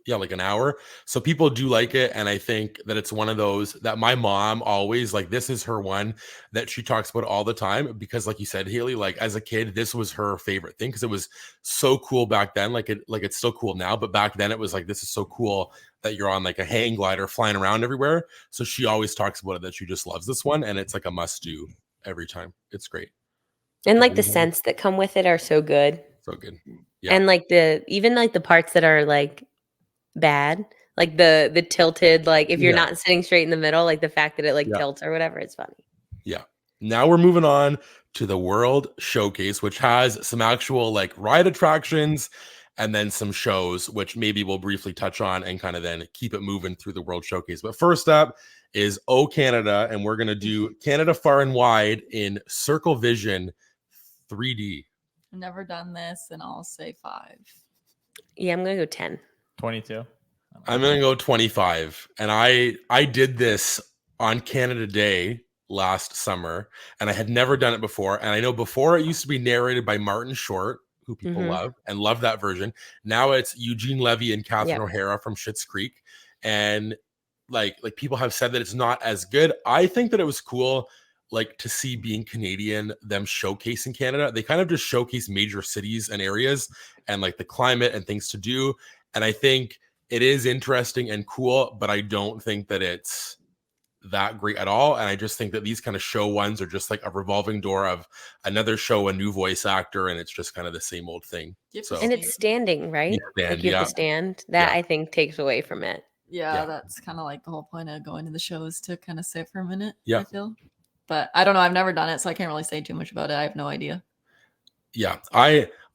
like an hour. So people do like it, and I think that it's one of those that my mom always like. This is her one that she talks about all the time because, like you said, Haley, like as a kid, this was her favorite thing because it was so cool back then. Like it's still cool now, but back then it was like this is so cool that you're on like a hang glider flying around everywhere. So she always talks about it that she just loves this one, and it's like a must do every time. It's great. And like the scents that come with it are so good. So good. Yeah. And like even like the parts that are like bad, like the tilted, like if you're not sitting straight in the middle, like the fact that it like tilts or whatever, it's funny. Yeah. Now we're moving on to the World Showcase, which has some actual like ride attractions and then some shows, which maybe we'll briefly touch on and kind of then keep it moving through the World Showcase. But first up is O Canada, and we're going to do Canada Far and Wide in Circle Vision 3D. Never done this, and I'll say 5. Yeah, I'm gonna go 10. 22. I'm gonna go 25. And I did this on Canada Day last summer, and I had never done it before. And I know before it used to be narrated by Martin Short, who people love that version. Now it's Eugene Levy and Catherine O'Hara from Schitt's Creek. And like people have said that it's not as good. I think that it was cool. Like to see being Canadian, them showcasing Canada. They kind of just showcase major cities and areas and like the climate and things to do. And I think it is interesting and cool, but I don't think that it's that great at all. And I just think that these kind of show ones are just like a revolving door of another show, a new voice actor, and it's just kind of the same old thing. So, and it's standing, right? Like you have to stand. That I think takes away from it. Yeah, that's kind of like the whole point of going to the show is to kind of sit for a minute. Yeah. I feel. But I don't know. I've never done it, so I can't really say too much about it. I have no idea. Yeah,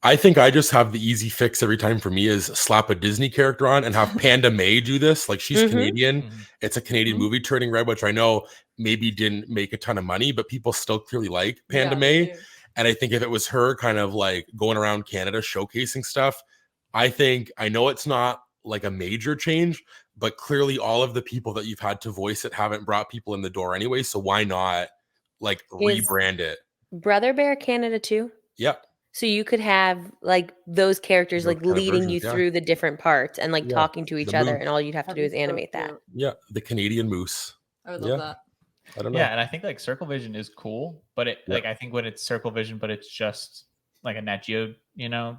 I think I just have the easy fix every time for me is slap a Disney character on and have Panda May do this. Like she's Mhm. Canadian. Mhm. It's a Canadian Mhm. movie turning red, which I know maybe didn't make a ton of money, but people still clearly like Panda Yeah, May. they do. And I think if it was her kind of like going around Canada showcasing stuff, I know it's not like a major change, but clearly all of the people that you've had to voice it haven't brought people in the door anyway. So why not like Is rebrand it? Brother Bear Canada too? Yeah. So you could have like those characters Those like kind of leading you versions, yeah. through the different parts and like Yeah. talking to each The other, moose. and all you'd have to That'd do is be so animate that. cute. Yeah. The Canadian moose. I would love Yeah. that. I don't know. Yeah, and I think like Circle Vision is cool, but it Yeah. like I think when it's Circle Vision, but it's just like a Nat Geo,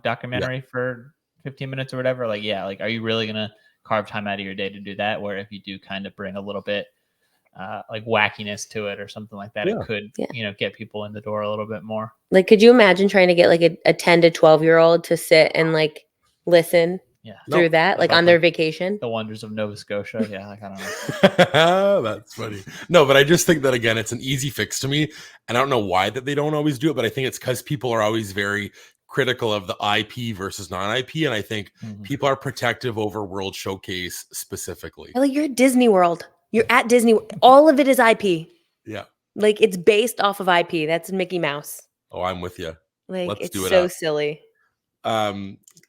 documentary for 15 minutes or whatever. Like, yeah, like are you really gonna carve time out of your day to do that? Where if you do kind of bring a little bit like wackiness to it or something like that, Yeah. it could get people in the door a little bit more. Like, could you imagine trying to get like a 10 to 12-year-old to sit and like listen Yeah, through Nope, that, like on nothing. their vacation? the wonders of Nova Scotia. Yeah, like I don't know. That's funny. No, but I just think that again, it's an easy fix to me. And I don't know why that they don't always do it, but I think it's because people are always very critical of the IP versus non-IP. And I think Mhm. people are protective over World Showcase specifically. Like, you're at Disney World. You're at Disney. All of it is IP. Yeah. Like, it's based off of IP. That's Mickey Mouse. Oh, I'm with you. Like, Let's it's do it so up. silly.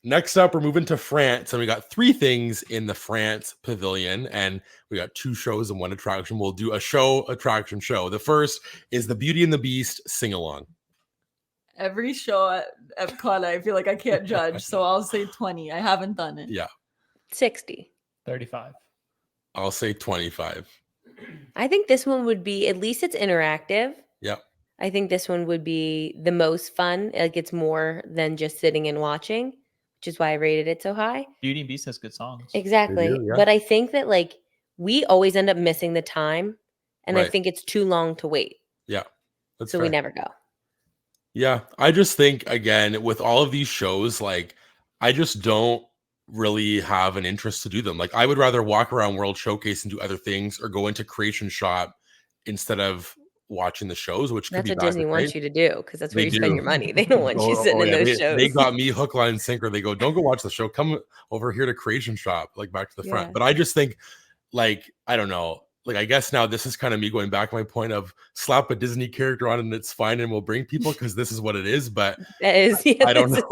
Next up, we're moving to France, and we got 3 things in the France pavilion, and we got 2 shows and 1 attraction. We'll do a attraction show. The first is the Beauty and the Beast sing along. Every show at EPCOT, I feel like I can't judge, so I'll say 20. I haven't done it. Yeah, 60. 35. I'll say 25. I think this one would be, at least it's interactive. Yeah, I think this one would be the most fun. Like, it's more than just sitting and watching, which is why I rated it so high. Beauty and Beast has good songs. Exactly. do, yeah. But I think that like we always end up missing the time, and I Right. think it's too long to wait. yeah, that's So fair. we never go. Yeah, I just think again with all of these shows, like I just don't really have an interest to do them. Like I would rather walk around World Showcase and do other things, or go into Creation Shop instead of watching the shows, which could That's be what bad, Disney wants right? you to do, because that's where They you spend do. your money. They don't want you Oh, sitting in yeah, those shows. they got me hook, line, and sinker. They go, don't go watch the show. Come over here to Creation Shop, like back to the front. Yeah. But I just think, like, I don't know. Like, I guess now this is kind of me going back to my point of slap a Disney character on and it's fine and we'll bring people because this is what it is. But That is, yeah, I don't this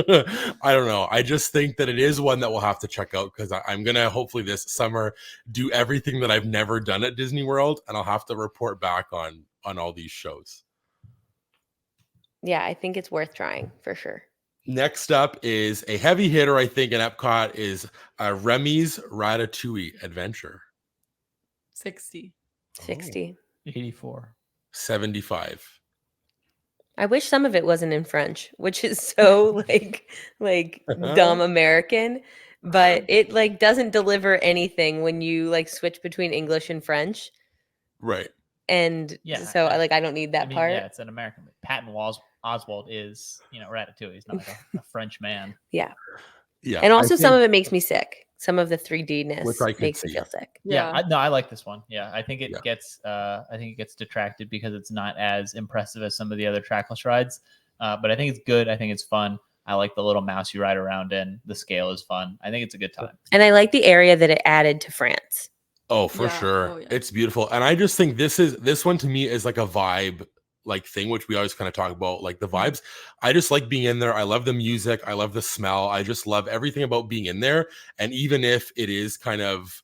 know. I don't know. I just think that it is one that we'll have to check out because I'm going to hopefully this summer do everything that I've never done at Disney World, and I'll have to report back on all these shows. Yeah, I think it's worth trying for sure. Next up is a heavy hitter, I think, in Epcot is Remy's Ratatouille Adventure. 60. 60. 84. 75. I wish some of it wasn't in French, which is so like dumb American, but it like doesn't deliver anything when you like switch between English and French. Right. And Yeah, so I don't need that I mean, part. yeah, it's an American. Patton Oswald is, Ratatouille. He's not like a French man. Yeah. And I also some think- of it makes me sick. Some of the 3D-ness Which I could makes me see. feel sick. Yeah, Yeah. I like this one. Yeah, I think it Yeah. gets detracted because it's not as impressive as some of the other trackless rides. But I think it's good. I think it's fun. I like the little mouse you ride around in. The scale is fun. I think it's a good time. And I like the area that it added to France. Oh, for Yeah. sure. Oh, yeah. It's beautiful. And I just think this one to me is like a vibe like thing, which we always kind of talk about, like the vibes. I just like being in there. I love the music. I love the smell. I just love everything about being in there. And even if it is kind of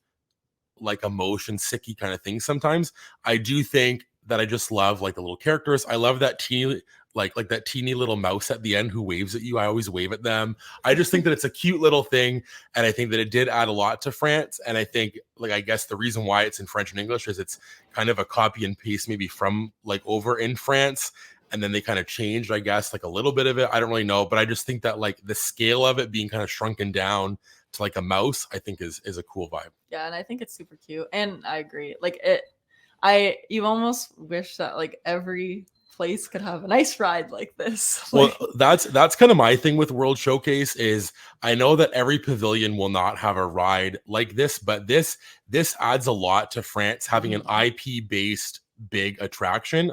like a motion sicky kind of thing sometimes, I do think that I just love like the little characters. I love that teeny like that teeny little mouse at the end who waves at you. I always wave at them. I just think that it's a cute little thing, and I think that it did add a lot to France. And I think, like, I guess the reason why it's in French and English is it's kind of a copy and paste maybe from like over in France, and then they kind of changed, I guess, like a little bit of it. I don't really know, but I just think that like the scale of it being kind of shrunken down to like a mouse, I think is a cool vibe. Yeah, and I think it's super cute. And I agree. Like you almost wish that like every place could have a nice ride like this. Well, that's kind of my thing with World Showcase is I know that every pavilion will not have a ride like this, but this adds a lot to France having an IP based big attraction,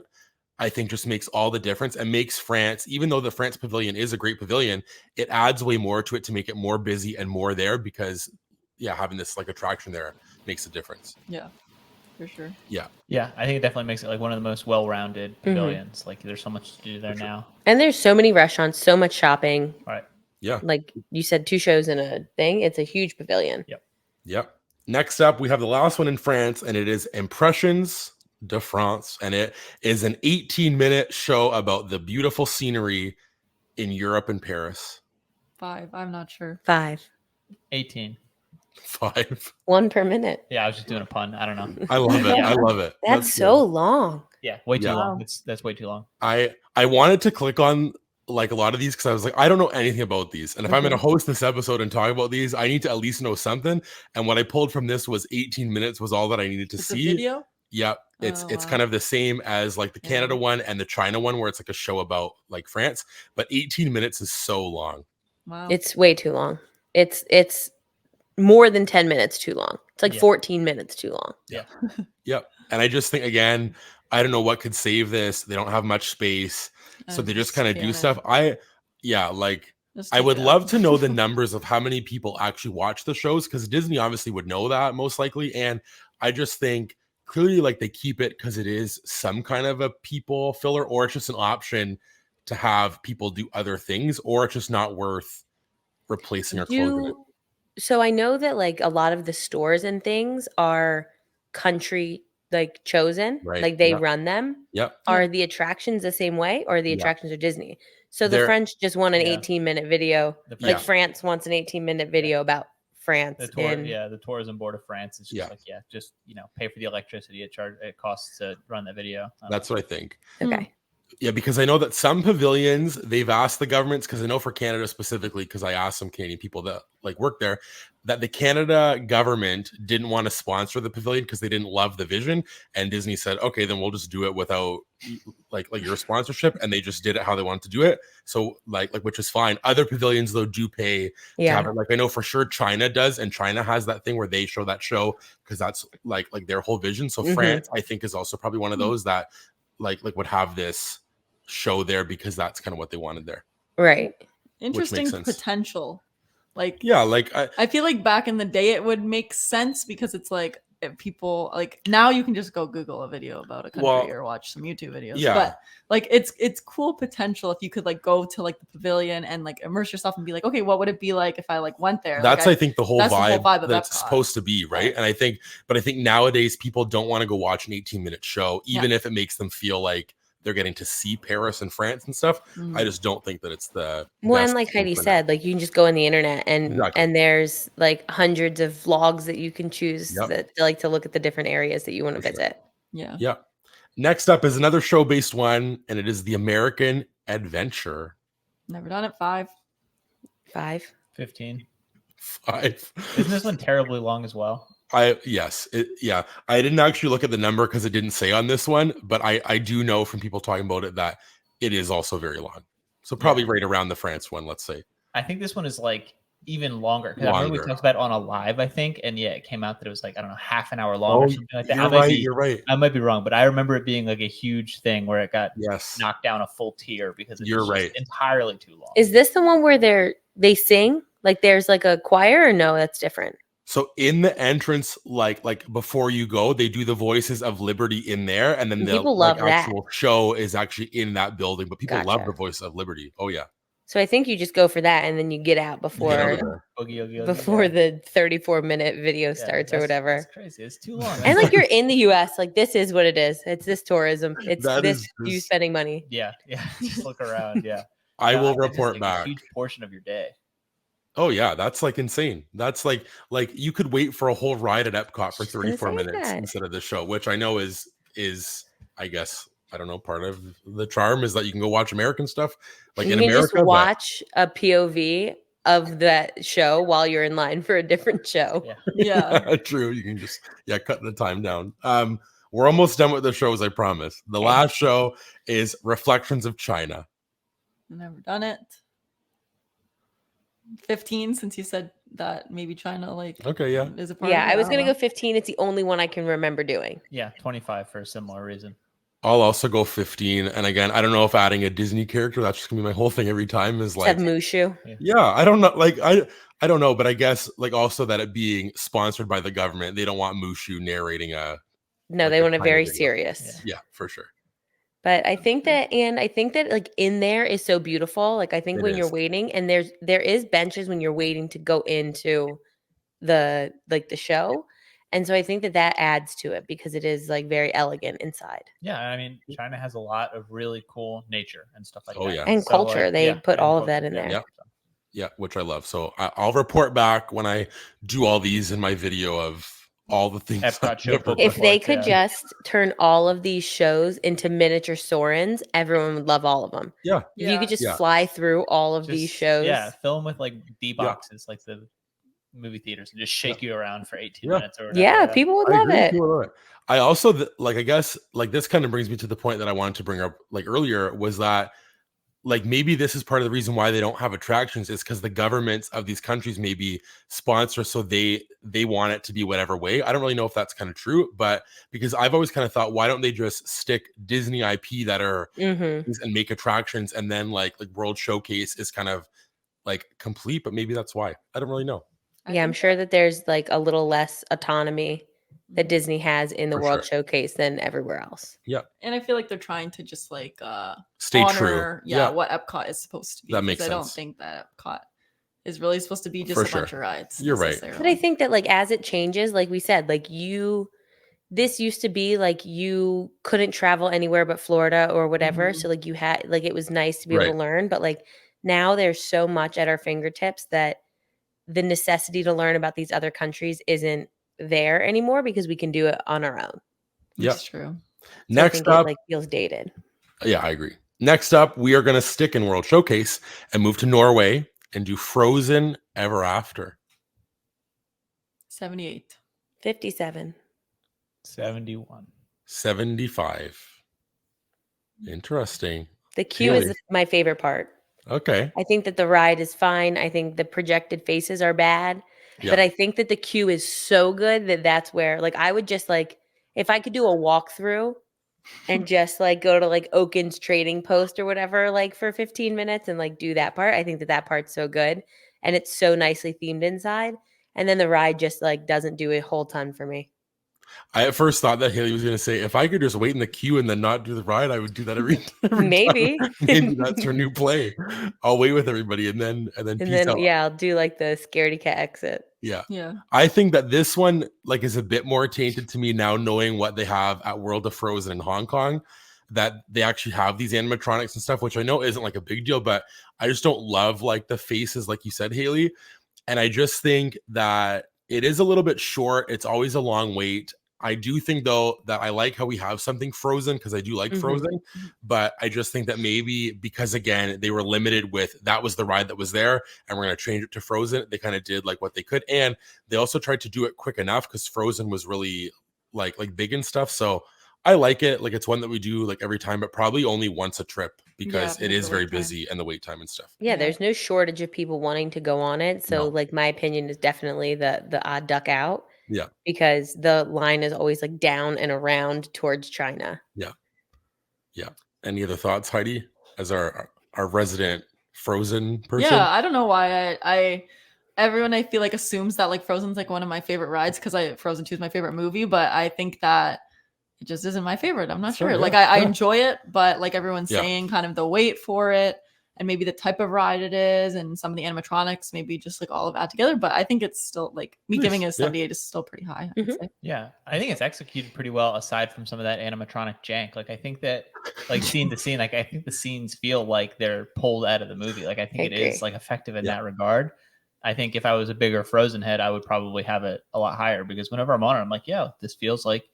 I think just makes all the difference and makes France, even though the France Pavilion is a great pavilion, it adds way more to it to make it more busy and more there because, having this like attraction there makes a difference. Yeah, for sure. Yeah. Yeah, I think it definitely makes it like one of the most well-rounded pavilions. Like there's so much to do there now. And there's so many restaurants, so much shopping. Right. Yeah. Like you said, 2 shows in a thing. It's a huge pavilion. Yep. Next up, we have the last one in France, and it is Impressions de France. And it is an 18-minute show about the beautiful scenery in Europe and Paris. 5. I'm not sure. 5. 18. 5. 1 per minute. Yeah, I was just doing a pun. I don't know. I love it. Yeah. I love it. That's so long. Yeah, way too Yeah. long. That's way too long. I wanted to click on like a lot of these because I was like, I don't know anything about these. And if I'm going to host this episode and talk about these, I need to at least know something. And what I pulled from this was 18 minutes was all that I needed to It's see. a video? Yep. It's Oh, kind of the same as like the Canada Yeah. one and the China one where it's like a show about like France, but 18 minutes is so long. Wow. It's way too long. It's more than 10 minutes too long. It's like Yeah. 14 minutes too long. Yep. And I just think, again, I don't know what could save this. They don't have much space. So they just kind of do stuff. I would love to know the numbers of how many people actually watch the shows because Disney obviously would know that most likely. And I just think clearly like they keep it because it is some kind of a people filler or it's just an option to have people do other things or it's just not worth replacing or closing it. So I know that like a lot of the stores and things are country like chosen, Right. like they Yep. run them. Yep. Are the attractions the same way or the Yeah. attractions are Disney? So the They're- French just want an Yeah. 18-minute video. The Like France wants an 18-minute video about France. the tourism board of France is just Yeah. just pay for the electricity it costs to run that video. That's what I think. Okay. Yeah, because I know that some pavilions, they've asked the governments, because I know for Canada specifically, because I asked some Canadian people that like work there, that the Canada government didn't want to sponsor the pavilion because they didn't love the vision. And Disney said, okay, then we'll just do it without like your sponsorship. And they just did it how they wanted to do it. So like which is fine. Other pavilions though do pay to have it. Like I know for sure China does, and China has that thing where they show that show because that's like their whole vision. So France, I think, is also probably one of those that like would have this show there because that's kind of what they wanted there. Right. Interesting sense. potential. Like Yeah, like I feel like back in the day it would make sense because it's like if people like now you can just go Google a video about a country or watch some YouTube videos. Yeah. But like it's cool potential if you could like go to like the pavilion and like immerse yourself and be like, okay, what would it be like if I like went there? that's like, I think the whole that's the whole vibe, vibe of that's Epcot. supposed to be, right? And I think nowadays people don't want to go watch an 18-minute show, even if it makes them feel like they're getting to see Paris and France and stuff. I just don't think that it's the Well, best and like thing Heidi for said, like you can just go on the internet and Exactly. and there's like hundreds of vlogs that you can choose Yep. that like to look at the different areas that you want to For sure. visit. Yeah. Yeah. Next up is another show-based one, and it is the American Adventure. Never done it. 5. 5. 15. 5. Isn't this one terribly long as well? I didn't actually look at the number because it didn't say on this one, but I do know from people talking about it that it is also very long. So probably right around the France one, let's say. I think this one is like even longer. 'Cause I remember we Longer. talked about it on a live, I think, and it came out that it was like I don't know, half an hour long or something like that. You're right. I might be wrong, but I remember it being like a huge thing where it got Yes. knocked down a full tier because You're just right. entirely too long. Is this the one where they sing? Like there's like a choir or no, that's different. So in the entrance, like before you go, they do the Voices of Liberty in there, and then the People love that. actual show is actually in that building. But people love Gotcha. the Voice of Liberty. Oh yeah. So I think you just go for that and then you get out before Get over there. Boogie, oogie, oogie, before yeah. the 34-minute video starts or that's- whatever. That's crazy. It's too long. And like you're in the US, like this is what it is. It's this tourism. It's That this is you just- spending money. yeah. Just look around. Yeah. I No, will think it's, report like, back. A huge portion of your day. Oh yeah, that's like insane. That's like you could wait for a whole ride at Epcot for Just gonna 34 say minutes that. instead of the show, which I know is I guess I don't know, part of the charm is that you can go watch American stuff like You in can America. just watch a POV of that show while you're in line for a different show. Yeah. Yeah. True. You can just cut the time down. We're almost done with the shows, I promise. The last show is Reflections of China. Never done it. 15 since you said that maybe China like Okay, yeah. is a part Yeah, of it. I was don't gonna know. go 15. It's the only one I can remember doing. Yeah, 25 for a similar reason. I'll also go 15. And again, I don't know if adding a Disney character, that's just gonna be my whole thing every time is Just have like, Mushu. yeah, I don't know. Like, I don't know, but I guess like also that it being sponsored by the government, they don't want Mushu narrating No, like they a want it China very video. serious. Yeah, for sure. But I think that, and I think that like in there is so beautiful. Like I think It when you're is. waiting, and there is benches when you're waiting to go into the show, and so I think that that adds to it because it is like very elegant inside. Yeah, I mean, China has a lot of really cool nature and stuff like Oh, that. yeah. And So, culture, like, they yeah, put and all of that culture, in yeah. there. Yeah. Yeah, which I love. So I'll report back when I do all these in my video of all the things. Epcot I've show never book done. If they reports, could yeah. just turn all of these shows into miniature Sorens, everyone would love all of them. Yeah. If you could just Yeah. fly through all of these Just, shows. yeah, film with like D boxes, like the movie theaters, and just shake you around for 18 Yeah. minutes or whatever. Yeah, people would I love agree. it. People love it. I also like, I guess like this kind of brings me to the point that I wanted to bring up like earlier was that like maybe this is part of the reason why they don't have attractions is because the governments of these countries maybe sponsor, so they want it to be whatever way. I don't really know if that's kind of true, but because I've always kind of thought, why don't they just stick Disney IP that are Mm-hmm. and make attractions, and then like World Showcase is kind of like complete, but maybe that's why. I don't really know. Yeah, I'm sure that there's like a little less autonomy that Disney has in the For World sure. Showcase than everywhere else. Yeah, And I feel like they're trying to just like stay honor, true. yeah, what Epcot is supposed to be. That makes because I don't sense. think that Epcot is really supposed to be just For a bunch sure. of rides. You're right. But I think that like as it changes, like we said, like this used to be like you couldn't travel anywhere but Florida or whatever. Mhm. So like you had like it was nice to be able Right. to learn, but like now there's so much at our fingertips that the necessity to learn about these other countries isn't there anymore because we can do it on our own. Yeah. That's true. So I Next think up, it like feels dated. yeah, I agree. Next up, we are going to stick in World Showcase and move to Norway and do Frozen Ever After. 78. 57. 71. 75. Interesting. The queue Really? is my favorite part. Okay. I think that the ride is fine. I think the projected faces are bad, Yeah. but I think that the queue is so good that that's where like I would just like if I could do a walkthrough and just like go to like Oaken's trading post or whatever like for 15 minutes and like do that part. I think that that part's so good and it's so nicely themed inside. And then the ride just like doesn't do a whole ton for me. I at first thought that Haley was going to say, if I could just wait in the queue and then not do the ride, I would do that every Maybe. time. Maybe that's her new play. I'll wait with everybody and then And peace then out. yeah, I'll do like the scaredy cat exit. Yeah. Yeah. I think that this one like is a bit more tainted to me now, knowing what they have at World of Frozen in Hong Kong, that they actually have these animatronics and stuff, which I know isn't like a big deal, but I just don't love like the faces, like you said, Haley. And I just think that it is a little bit short. It's always a long wait. I do think though that I like how we have something Frozen because I do like Mhm. Frozen, but I just think that maybe because again they were limited with that was the ride that was there and we're going to change it to Frozen, they kind of did like what they could, and they also tried to do it quick enough because Frozen was really like big and stuff. So I like it. Like it's one that we do like every time, but probably only once a trip because Yeah, it because is of very wait time. busy and the wait time and stuff. Yeah, Yeah. there's no shortage of people wanting to go on it. So No. like my opinion is definitely the odd duck out. Yeah. Because the line is always like down and around towards China. Yeah. Any other thoughts, Heidi, as our resident Frozen person? Yeah, I don't know why everyone I feel like assumes that like Frozen's like one of my favorite rides because Frozen 2 is my favorite movie, but I think that it just isn't my favorite. I'm not Sure, sure. yeah, Like I yeah. enjoy it, but like everyone's Yeah. saying, kind of the wait for it and maybe the type of ride it is and some of the animatronics, maybe just like all of that together. But I think it's still like me Nice, giving it a yeah. 78 is still pretty high. I'd Mhm. say. Yeah, I think it's executed pretty well aside from some of that animatronic jank. Like I think that like scene to scene, like I think the scenes feel like they're pulled out of the movie. Like I think it is agree. like effective in Yeah. that regard. I think if I was a bigger Frozen head, I would probably have it a lot higher because whenever I'm on it, I'm like, yeah, this feels like,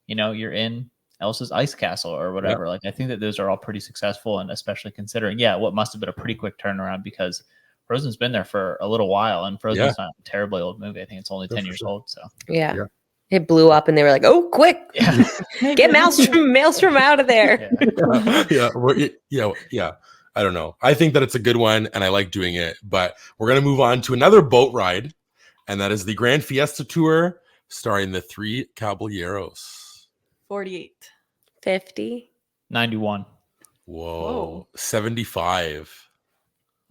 you're in Elsa's ice castle or whatever. Like I think that those are all pretty successful, and especially considering, what must have been a pretty quick turnaround because Frozen's been there for a little while, and Frozen's not a terribly old movie. I think it's only 10 for years sure. old. So Yeah. Yeah. It blew up and they were like, oh, quick. yeah, Get Maelstrom out of there. Yeah. I don't know. I think that it's a good one and I like doing it, but we're going to move on to another boat ride And that is the Grand Fiesta Tour starring the three Caballeros. 48. 50. 91. Whoa. 75.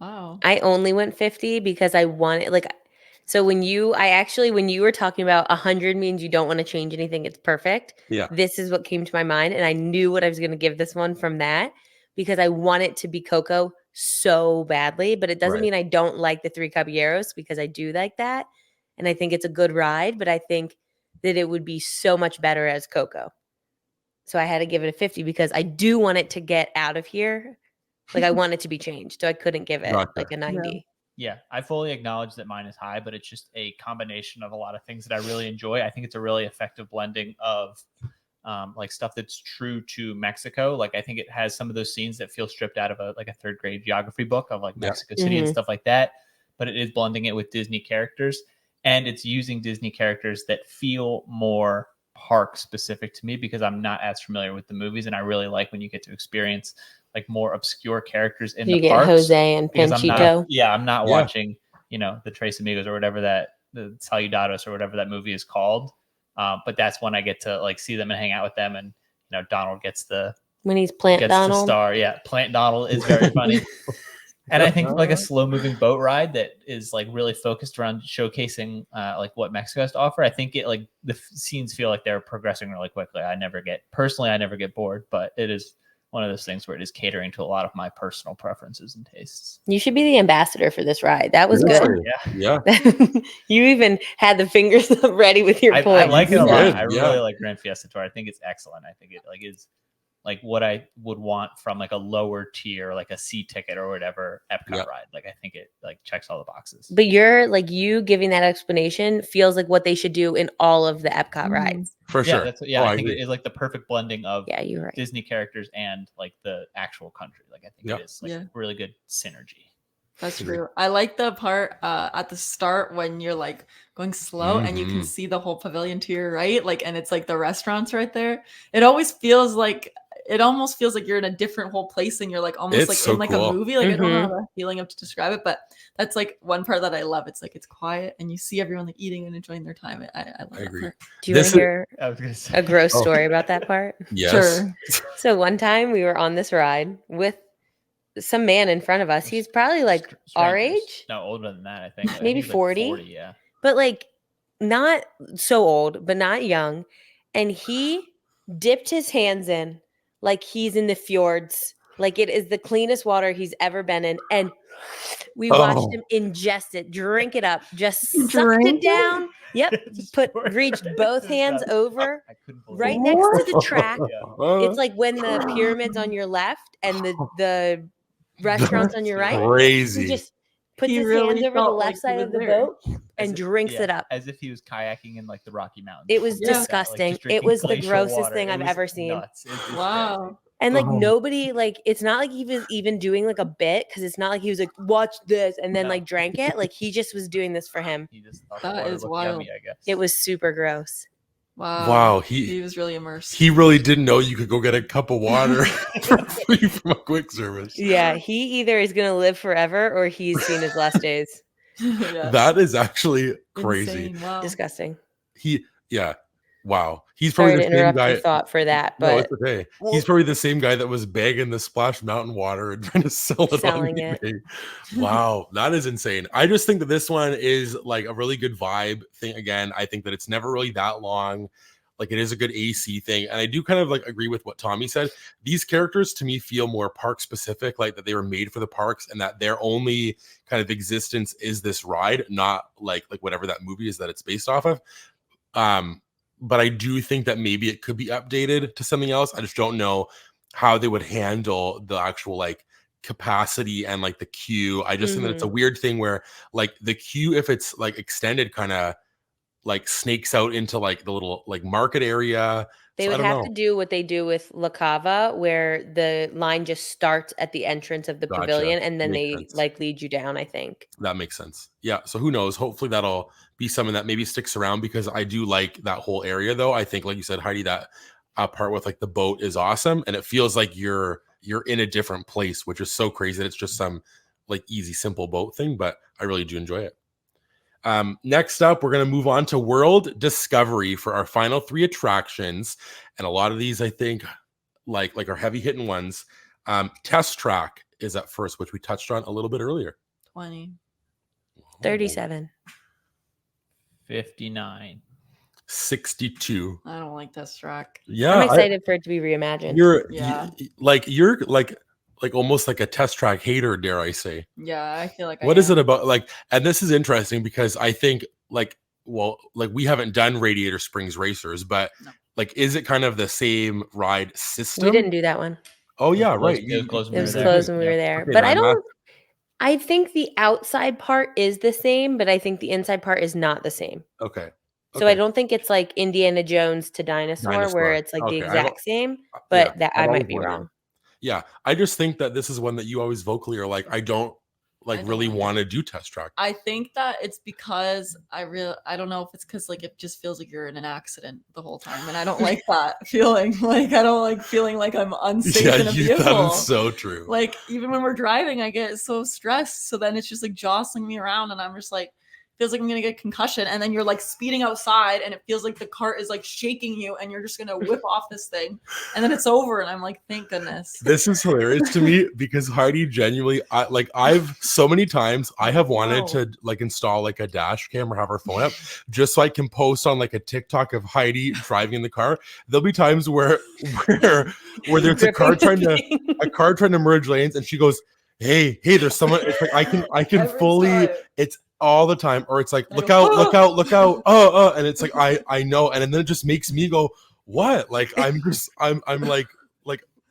Wow. I only went 50 because I wanted, like, so when you were talking about 100 means you don't want to change anything, it's perfect. Yeah. This is what came to my mind, and I knew what I was going to give this one from that because I want it to be Coco so badly, but it doesn't Right. mean I don't like the three Caballeros because I do like that, and I think it's a good ride, but I think that it would be so much better as Coco. So I had to give it a 50 because I do want it to get out of here. Like, I want it to be changed, so I couldn't give it Gotcha. like a 90. Yeah, I fully acknowledge that mine is high, but it's just a combination of a lot of things that I really enjoy. I think it's a really effective blending of like stuff that's true to Mexico. Like I think it has some of those scenes that feel stripped out of a third grade geography book of like Mexico City and stuff like that. But it is blending it with Disney characters, and it's using Disney characters that feel more park specific to me because I'm not as familiar with the movies, and I really like when you get to experience like more obscure characters in You the get parks. Jose and Because Panchito. I'm not watching, the Tres Amigos or whatever the Saludados or whatever that movie is called. But that's when I get to like see them and hang out with them. And, Donald gets When he's Plant Donald. the star. Yeah. Plant Donald is very funny. And I think like a slow moving boat ride that is like really focused around showcasing like what Mexico has to offer. I think it like the scenes feel like they're progressing really quickly. I never get bored, but it is one of those things where it is catering to a lot of my personal preferences and tastes. You should be the ambassador for this ride. That was good. Yeah. You even had the fingers ready with your point. I like it a lot. Good, I really like Grand Fiesta Tour. I think it's excellent. I think it like is like what I would want from like a lower tier, like a C ticket or whatever EPCOT ride. Like I think it like checks all the boxes. But you giving that explanation feels like what they should do in all of the EPCOT rides. For sure. I think it is like the perfect blending of you're right. Disney characters and like the actual country. Like I think it is like really good synergy. That's true. I like the part at the start when you're like going slow and you can see the whole pavilion to your right, like, and it's like the restaurants right there. It almost feels like you're in a different whole place and you're like almost like in like a movie. Like I don't have a feeling of to describe it, but that's like one part that I love. It's like it's quiet and you see everyone like eating and enjoying their time. I love that part. Do you want to hear a gross story about that part? Yes. Sure. So one time we were on this ride with some man in front of us. He's probably like our age. No, older than that, I think. Like, maybe 40. Like 40, yeah. But like not so old, but not young. And he dipped his hands in like he's in the fjords. Like it is the cleanest water he's ever been in. And we watched him ingest it, drink it up, just sucked it down. Yep. Reached both hands over right next to the track. It's like when the pyramid's on your left and the restaurant's on your right. Crazy. He just puts his hands over the left side of the boat and drinks it up. As if he was kayaking in like the Rocky Mountains. It was disgusting. Like it was the grossest thing I've ever seen. Wow. And like nobody, like it's not like he was even doing like a bit because it's not like he was like, watch this and then like drank it. Like he just was doing this for him. He just thought that is wild. Yummy, I guess. It was super gross. Wow. He was really immersed. He really didn't know you could go get a cup of water for free from a quick service. Yeah, he either is going to live forever or he's seen his last days. That is actually crazy. Wow. Disgusting. Wow. He's probably Sorry to the same interrupt guy. your thought for that, but no, it's okay. He's probably the same guy that was bagging the Splash Mountain water and trying to sell it on eBay. Wow, that is insane. I just think that this one is like a really good vibe thing. Again, I think that it's never really that long. Like it is a good AC thing. And I do kind of like agree with what Tommy said. These characters to me feel more park specific, like that they were made for the parks and that their only kind of existence is this ride, not like whatever that movie is that it's based off of. But I do think that maybe it could be updated to something else. I just don't know how they would handle the actual like capacity and like the queue. I just think that it's a weird thing where like the queue, if it's like extended, kind of like snakes out into like the little like market area. They would have to do what they do with La Cava, where the line just starts at the entrance of the pavilion and then they like lead you down, I think. That makes sense. Yeah. So who knows? Hopefully that'll be something that maybe sticks around because I do like that whole area though. I think like you said, Heidi, that part with like the boat is awesome. And it feels like you're in a different place, which is so crazy that it's just some like easy, simple boat thing, but I really do enjoy it. Next up, we're going to move on to World Discovery for our final 3 attractions. And a lot of these, I think, like are heavy hitting ones. Test Track is at first, which we touched on a little bit earlier. 20. 37. 59. 62. I don't like Test Track. Yeah, I'm excited for it to be reimagined. You're like almost like a Test Track hater, dare I say. Yeah, I feel like What is it about, like, and this is interesting because I think like we haven't done Radiator Springs Racers, but No. like, is it kind of the same ride system? We didn't do that one. Oh yeah, right. It was closed It was closed when we were there. Okay, But then I think the outside part is the same, but I think the inside part is not the same. Okay. So I don't think it's like Indiana Jones to Dinosaur where it's like the exact same, but that I might be wrong. Yeah, I just think that this is one that you always vocally are like, I don't really want to do Test Track. I think that it's because I don't know if it's because like it just feels like you're in an accident the whole time, and I don't like that feeling. Like I don't like feeling like I'm unsafe in a vehicle. That is so true. Like even when we're driving, I get so stressed. So then it's just like jostling me around, and I'm just like, feels like I'm gonna get concussion. And then you're like speeding outside, and it feels like the cart is like shaking you, and you're just gonna whip off this thing, and then it's over. And I'm like, thank goodness. This is hilarious to me because Heidi genuinely, I've so many times I have wanted to like install like a dash cam or have her phone up just so I can post on like a TikTok of Heidi driving in the car. There'll be times where there's a car trying to merge lanes, and she goes, hey, there's someone. It's like I can fully. It's all the time, or it's like look out, and it's like I know, and then it just makes me go, what? Like I'm like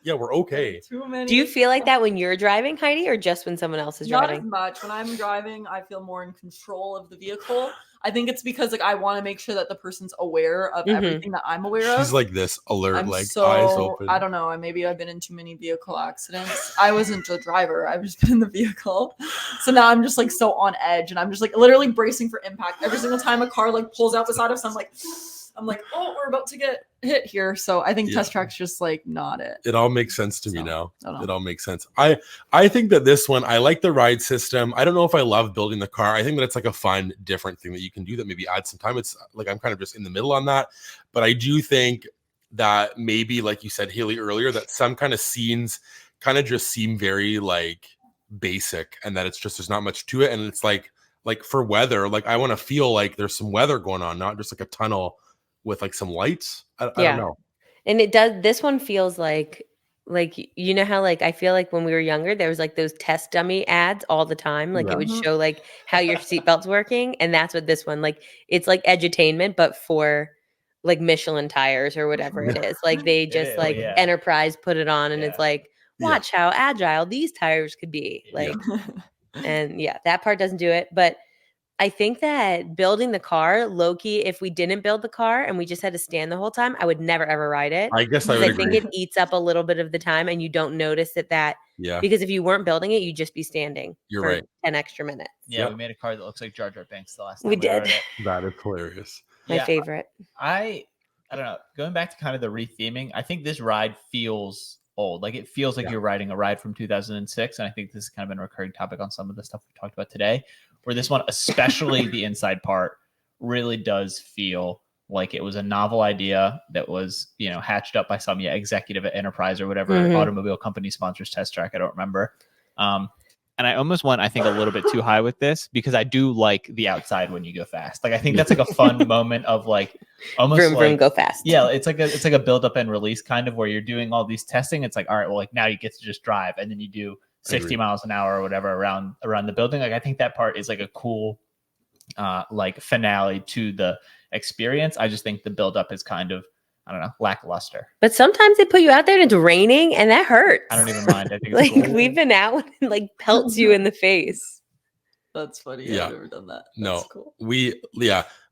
yeah, we're okay. Too many. Do you feel like that when you're driving, Heidi, or just when someone else is driving? Not as much. When I'm driving, I feel more in control of the vehicle. I think it's because like I want to make sure that the person's aware of everything that I'm aware of. She's like this alert, I'm like so, eyes open. I don't know. Maybe I've been in too many vehicle accidents. I wasn't the driver. I've just been in the vehicle. So now I'm just like so on edge, and I'm just like literally bracing for impact. Every single time a car like pulls out beside us, I'm like, oh, we're about to get hit here. So I think Test Track's just like not it. It all makes sense to me now. It all makes sense. I think that this one, I like the ride system. I don't know if I love building the car. I think that it's like a fun, different thing that you can do that maybe add some time. It's like I'm kind of just in the middle on that. But I do think that maybe, like you said, Haley, earlier, that some kind of scenes kind of just seem very like basic, and that it's just there's not much to it. And it's like for weather, like I want to feel like there's some weather going on, not just like a tunnel with like some lights. I don't know. And it does, this one feels like you know how like I feel like when we were younger there was like those test dummy ads all the time, like it would show like how your seatbelt's working, and that's what this one, like it's like edutainment but for like Michelin tires or whatever it is. Like they just Enterprise put it on, and it's like, watch how agile these tires could be, like and that part doesn't do it. But I think that building the car, low-key, if we didn't build the car and we just had to stand the whole time, I would never ever ride it. I guess I would agree. Think it eats up a little bit of the time, and you don't notice it because if you weren't building it, you'd just be standing for 10 extra minutes. Yeah, we made a car that looks like Jar Jar Binks the last time we did. That is hilarious. My favorite. I don't know. Going back to kind of the retheming, I think this ride feels old. Like it feels like you're riding a ride from 2006, and I think this has kind of been a recurring topic on some of the stuff we talked about today, where this one, especially the inside part, really does feel like it was a novel idea that was, hatched up by some executive at Enterprise or whatever automobile company sponsors Test Track. I don't remember. And I almost went, I think, a little bit too high with this because I do like the outside when you go fast. Like I think that's like a fun moment of like almost vroom, vroom, go fast. Yeah, it's like a build up and release kind of where you're doing all these testing. It's like, all right, well, like now you get to just drive, and then you do 60 miles an hour or whatever around the building. Like I think that part is like a cool like finale to the experience. I just think the build up is kind of, I don't know, lackluster. But sometimes they put you out there and it's raining, and that hurts. I don't even mind. I think like it's cool. We've been out and it like pelts you in the face. That's funny. Yeah. I've never done that. No, that's cool.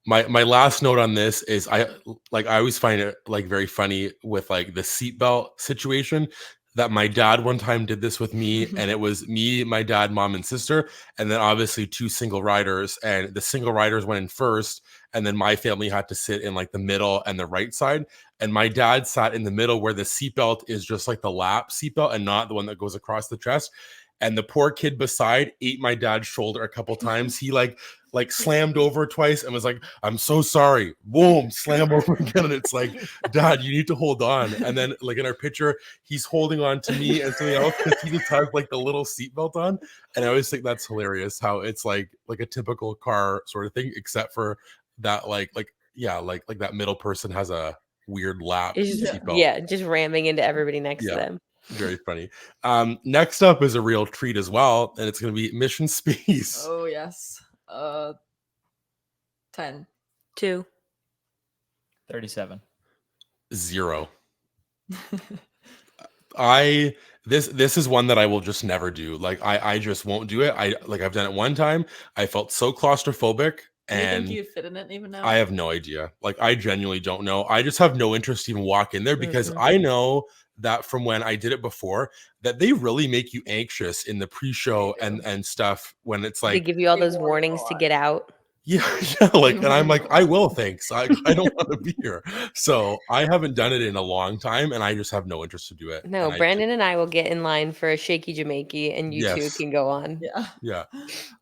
My last note on this is I always find it like very funny with like the seatbelt situation. That my dad one time did this with me, and it was me, my dad, mom, and sister, and then obviously 2 single riders, and the single riders went in first, and then my family had to sit in like the middle and the right side, and my dad sat in the middle where the seatbelt is just like the lap seatbelt and not the one that goes across the chest. and the poor kid beside ate my dad's shoulder a couple times. He like slammed over twice and was like, I'm so sorry. Boom, slam over again. And it's like, Dad, you need to hold on. And then like in our picture, he's holding on to me and something else because he just has like the little seatbelt on. And I always think that's hilarious how it's like a typical car sort of thing, except for that like that middle person has a weird lap seatbelt. Yeah, just ramming into everybody next to them. Very funny. Next up is a real treat as well, and it's going to be Mission Space. Oh yes. 10. 2. 37. 0. This is one that I will just never do. Like I just won't do it. I've done it one time. I felt so claustrophobic. Do you And think you'd fit in it even now? I have no idea. Like I genuinely don't know. I just have no interest to even walk in there because I know that from when I did it before that they really make you anxious in the pre-show and stuff when it's like they give you all those warnings to get out. Yeah, like, and I'm like, I will, thanks. I don't want to be here. So I haven't done it in a long time, and I just have no interest to do it. No, and Brandon and I will get in line for a shaky Jamaica, and you two can go on. Yeah.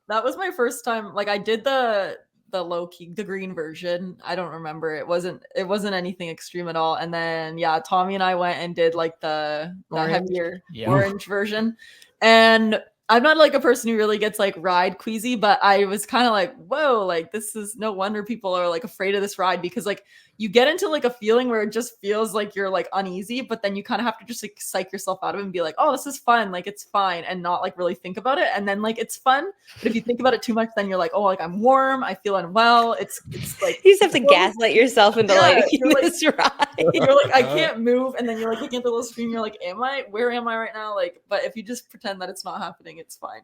That was my first time. Like I did the low key, the green version. I don't remember. It wasn't anything extreme at all. And then Tommy and I went and did like the heavier orange version. And I'm not like a person who really gets like ride queasy, but I was kind of like, whoa, like this is no wonder people are like afraid of this ride, because like you get into like a feeling where it just feels like you're like uneasy, but then you kind of have to just like psych yourself out of it and be like, oh, this is fun, like it's fine, and not like really think about it. And then like it's fun, but if you think about it too much, then you're like, oh, like I'm warm, I feel unwell. It's like you just have to gaslight yourself into liking this ride. You're like, I can't move, and then you're like looking at the little screen, you're like, where am I right now? Like, but if you just pretend that it's not happening, it's fine.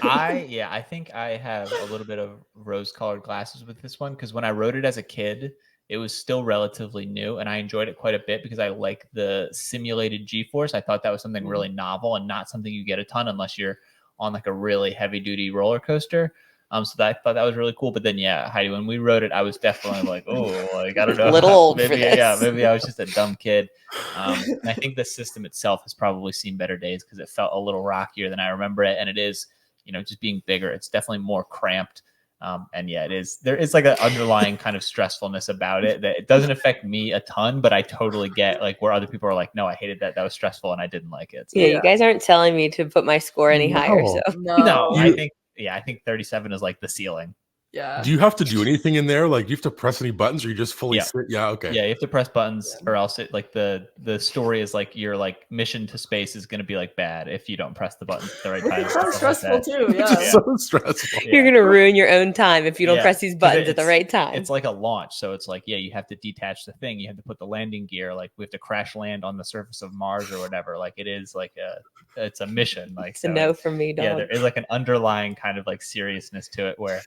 I think I have a little bit of rose-colored glasses with this one, because when I rode it as a kid, it was still relatively new, and I enjoyed it quite a bit because I like the simulated G-force. I thought that was something really novel and not something you get a ton unless you're on like a really heavy-duty roller coaster. So I thought that was really cool. But then, Heidi, when we rode it, I was definitely like, oh, like I don't know, a little old maybe, for this. Maybe I was just a dumb kid. And I think the system itself has probably seen better days because it felt a little rockier than I remember it, and it is, just being bigger. It's definitely more cramped. And it is. There is like an underlying kind of stressfulness about it that it doesn't affect me a ton, but I totally get like where other people are like, no, I hated that. That was stressful, and I didn't like it. So, you guys aren't telling me to put my score any higher. So no, I think 37 is like the ceiling. Yeah. Do you have to do anything in there? Like, do you have to press any buttons, or you just fully sit? Yeah. Okay. Yeah, you have to press buttons, or else it like the story is like your like mission to space is going to be like bad if you don't press the buttons at the right time. It's so stressful too. Yeah. It's so stressful. You're gonna ruin your own time if you don't press these buttons at the right time. It's like a launch, so it's like you have to detach the thing. You have to put the landing gear. Like we have to crash land on the surface of Mars or whatever. Like it is like it's a mission. Like it's a no from me, dog. Yeah, there is like an underlying kind of like seriousness to it where,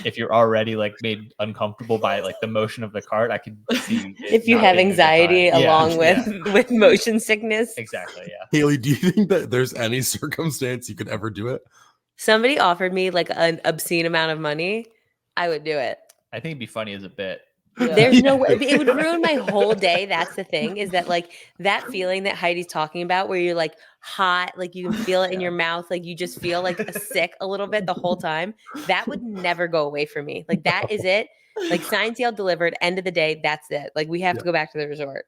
if you're already like made uncomfortable by like the motion of the cart, I can see if you have anxiety along with motion sickness. Exactly. Yeah. Haley, do you think that there's any circumstance you could ever do it? Somebody offered me like an obscene amount of money, I would do it. I think it'd be funny as a bit. Yeah. There's no way it would ruin my whole day. That's the thing, is that like that feeling that Heidi's talking about where you're like hot, like you can feel it in your mouth, like you just feel like sick a little bit the whole time. That would never go away for me. Like that is it. Like Science Yale delivered, end of the day, that's it. Like we have to go back to the resort.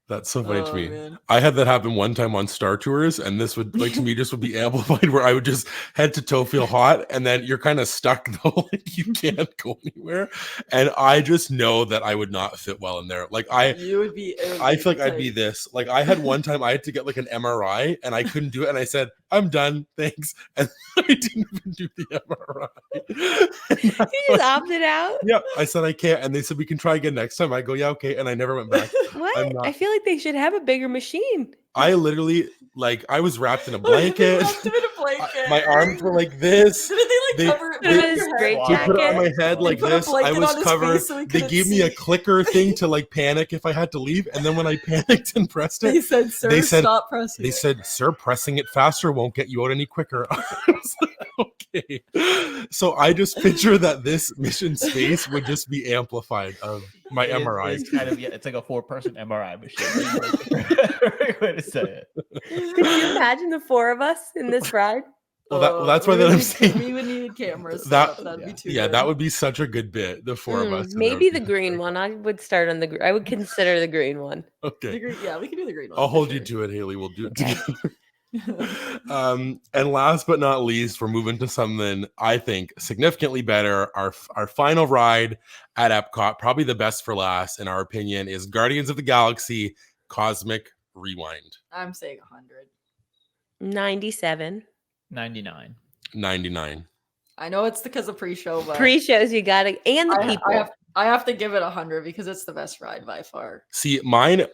That's so funny to me. Man. I had that happen one time on Star Tours, and this would like to me just would be amplified where I would just head to toe feel hot, and then you're kind of stuck though, like you can't go anywhere. And I just know that I would not fit well in there. Like I feel like I'd be this. Like I had one time I had to get like an MRI, and I couldn't do it, and I said, "I'm done, thanks," and I didn't even do the MRI. You just opted out. Yeah, I said I can't, and they said we can try again next time. I go, yeah, okay, and I never went back. What? I feel like they should have a bigger machine. I literally, like, I was wrapped in a blanket. My arms were like this. Did they They- cover it they- with His your straight head. They put it on jacket. my head They like put a this. I blanket was on his covered. face so he They couldn't gave me a see. clicker thing to like panic if I had to leave. And then when I panicked and pressed They it, said, "Sir, they said- stop pressing." they it." said, "Sir, pressing it faster won't get you out any quicker." I was like, okay. So I just picture that this mission space would just be amplified of my It is- MRI. It's kind of it's like a 4-person MRI machine. That's the right way to say it. Could you imagine the 4 of us in this ride? Well, that's why we that would I'm need- saying. we would need cameras. That- That that'd be too. Yeah, good. that would be such a good bit. The 4 of us. and that Maybe would the be green very one. fun. I would start on the. I would consider the green one. The Okay. green, yeah, we can do the green one. I'll for hold you sure. to it, Haley. We'll do it Okay. together. And last but not least, we're moving to something I think significantly better. Our final ride at Epcot, probably the best for last, in our opinion, is Guardians of the Galaxy Cosmic Rewind. I'm saying 100. 97. 99. 99. I know it's because of pre-show, but Pre-shows you gotta, and the people. I have to give it 100 because it's the best ride by far. See, mine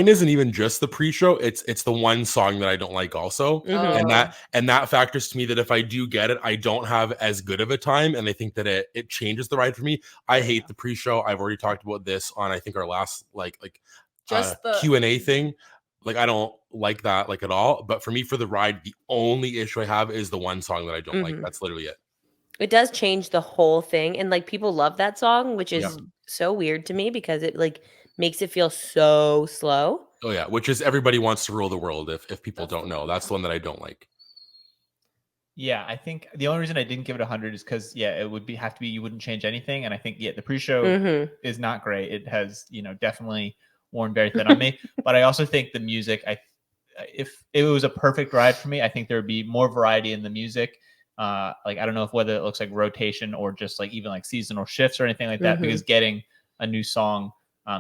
isn't even just the pre-show. It's the one song that I don't like also. Mhm. And that factors to me that if I do get it, I don't have as good of a time, and I think that it changes the ride for me. I hate the pre-show. I've already talked about this on I think our last Just the Q&A thing. Like I don't like that like at all. But for me, for the ride, the only issue I have is the one song that I don't like. Mhm. That's literally it. It does change the whole thing, and like people love that song, which is Yeah. so weird to me because it like makes it feel so slow. Oh yeah, which is Everybody Wants to Rule the World. If people That's don't the know, one, that's yeah. the one that I don't like. Yeah, I think the only reason I didn't give it 100 is because it would have to be you wouldn't change anything, and I think the pre-show Mhm. is not great. It has definitely worn very thin on me, but I also think the music. If it was a perfect ride for me, I think there would be more variety in the music. Like I don't know whether it looks like rotation or just like even like seasonal shifts or anything like that. Mhm. Because getting a new song,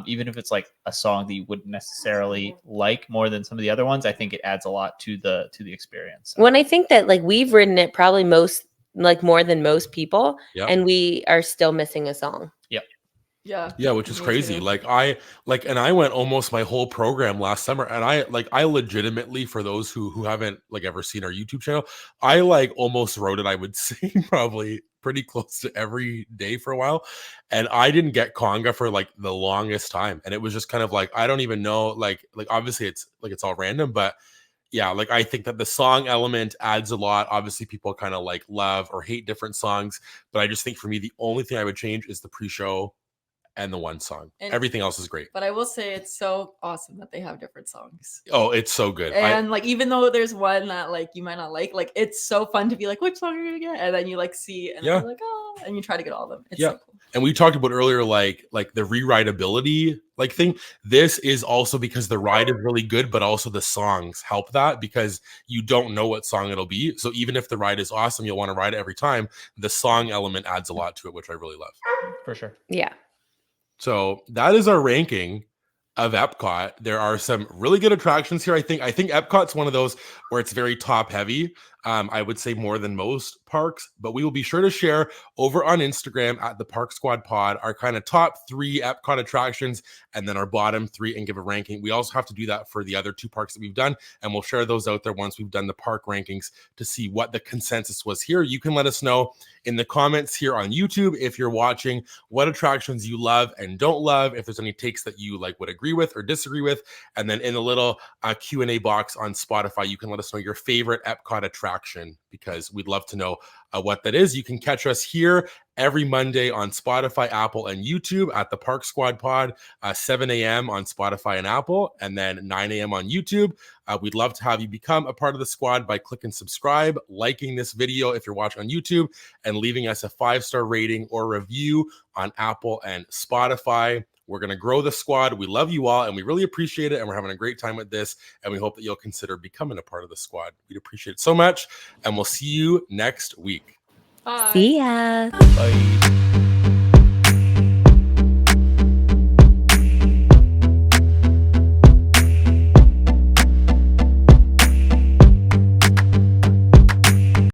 even if it's like a song that you wouldn't necessarily like more than some of the other ones, I think it adds a lot to the experience. When I think that like we've ridden it probably more than most people, Yep. and we are still missing a song. Yeah, which is me crazy. too. And I went almost my whole program last summer, and I legitimately, for those who haven't like ever seen our YouTube channel, I like almost wrote it. I would say probably pretty close to every day for a while, and I didn't get conga for like the longest time, and it was just kind of like I don't even know like obviously it's all random, but yeah, like I think that the song element adds a lot. Obviously, people kind of like love or hate different songs, but I just think for me the only thing I would change is the pre-show and the one song. And- Everything else is great. But I will say it's so awesome that they have different songs. Oh, it's so good. And like even though there's one that like you might not like it's so fun to be like, which song are you gonna get? And then you like see and Yeah. you're like, oh, and you try to get all of them. It's Yeah. so cool. And we talked about earlier, like the rewritability like thing. This is also because the ride is really good, but also the songs help that because you don't know what song it'll be. So even if the ride is awesome, you'll want to ride it every time. The song element adds a lot to it, which I really love. For sure. Yeah. So that is our ranking of Epcot. There are some really good attractions here. I think Epcot's one of those where it's very top heavy. I would say more than most parks, but we will be sure to share over on Instagram at the Park Squad Pod our kind of top 3 Epcot attractions and then our bottom 3 and give a ranking. We also have to do that for the other 2 parks that we've done, and we'll share those out there once we've done the park rankings to see what the consensus was here. You can let us know in the comments here on YouTube if you're watching what attractions you love and don't love, if there's any takes that you like would agree with or disagree with, and then in the little Q&A box on Spotify, you can let us know your favorite Epcot attraction because we'd love to know what that is. You can catch us here every Monday on Spotify, Apple, and YouTube at the Park Squad Pod, 7 a.m. on Spotify and Apple, and then 9 a.m. on YouTube. We'd love to have you become a part of the squad by clicking subscribe, liking this video if you're watching on YouTube, and leaving us a 5-star rating or review on Apple and Spotify. We're going to grow the squad. We love you all, and we really appreciate it, and we're having a great time with this, and we hope that you'll consider becoming a part of the squad. We'd appreciate it so much, and we'll see you next week. Bye. See ya. Bye.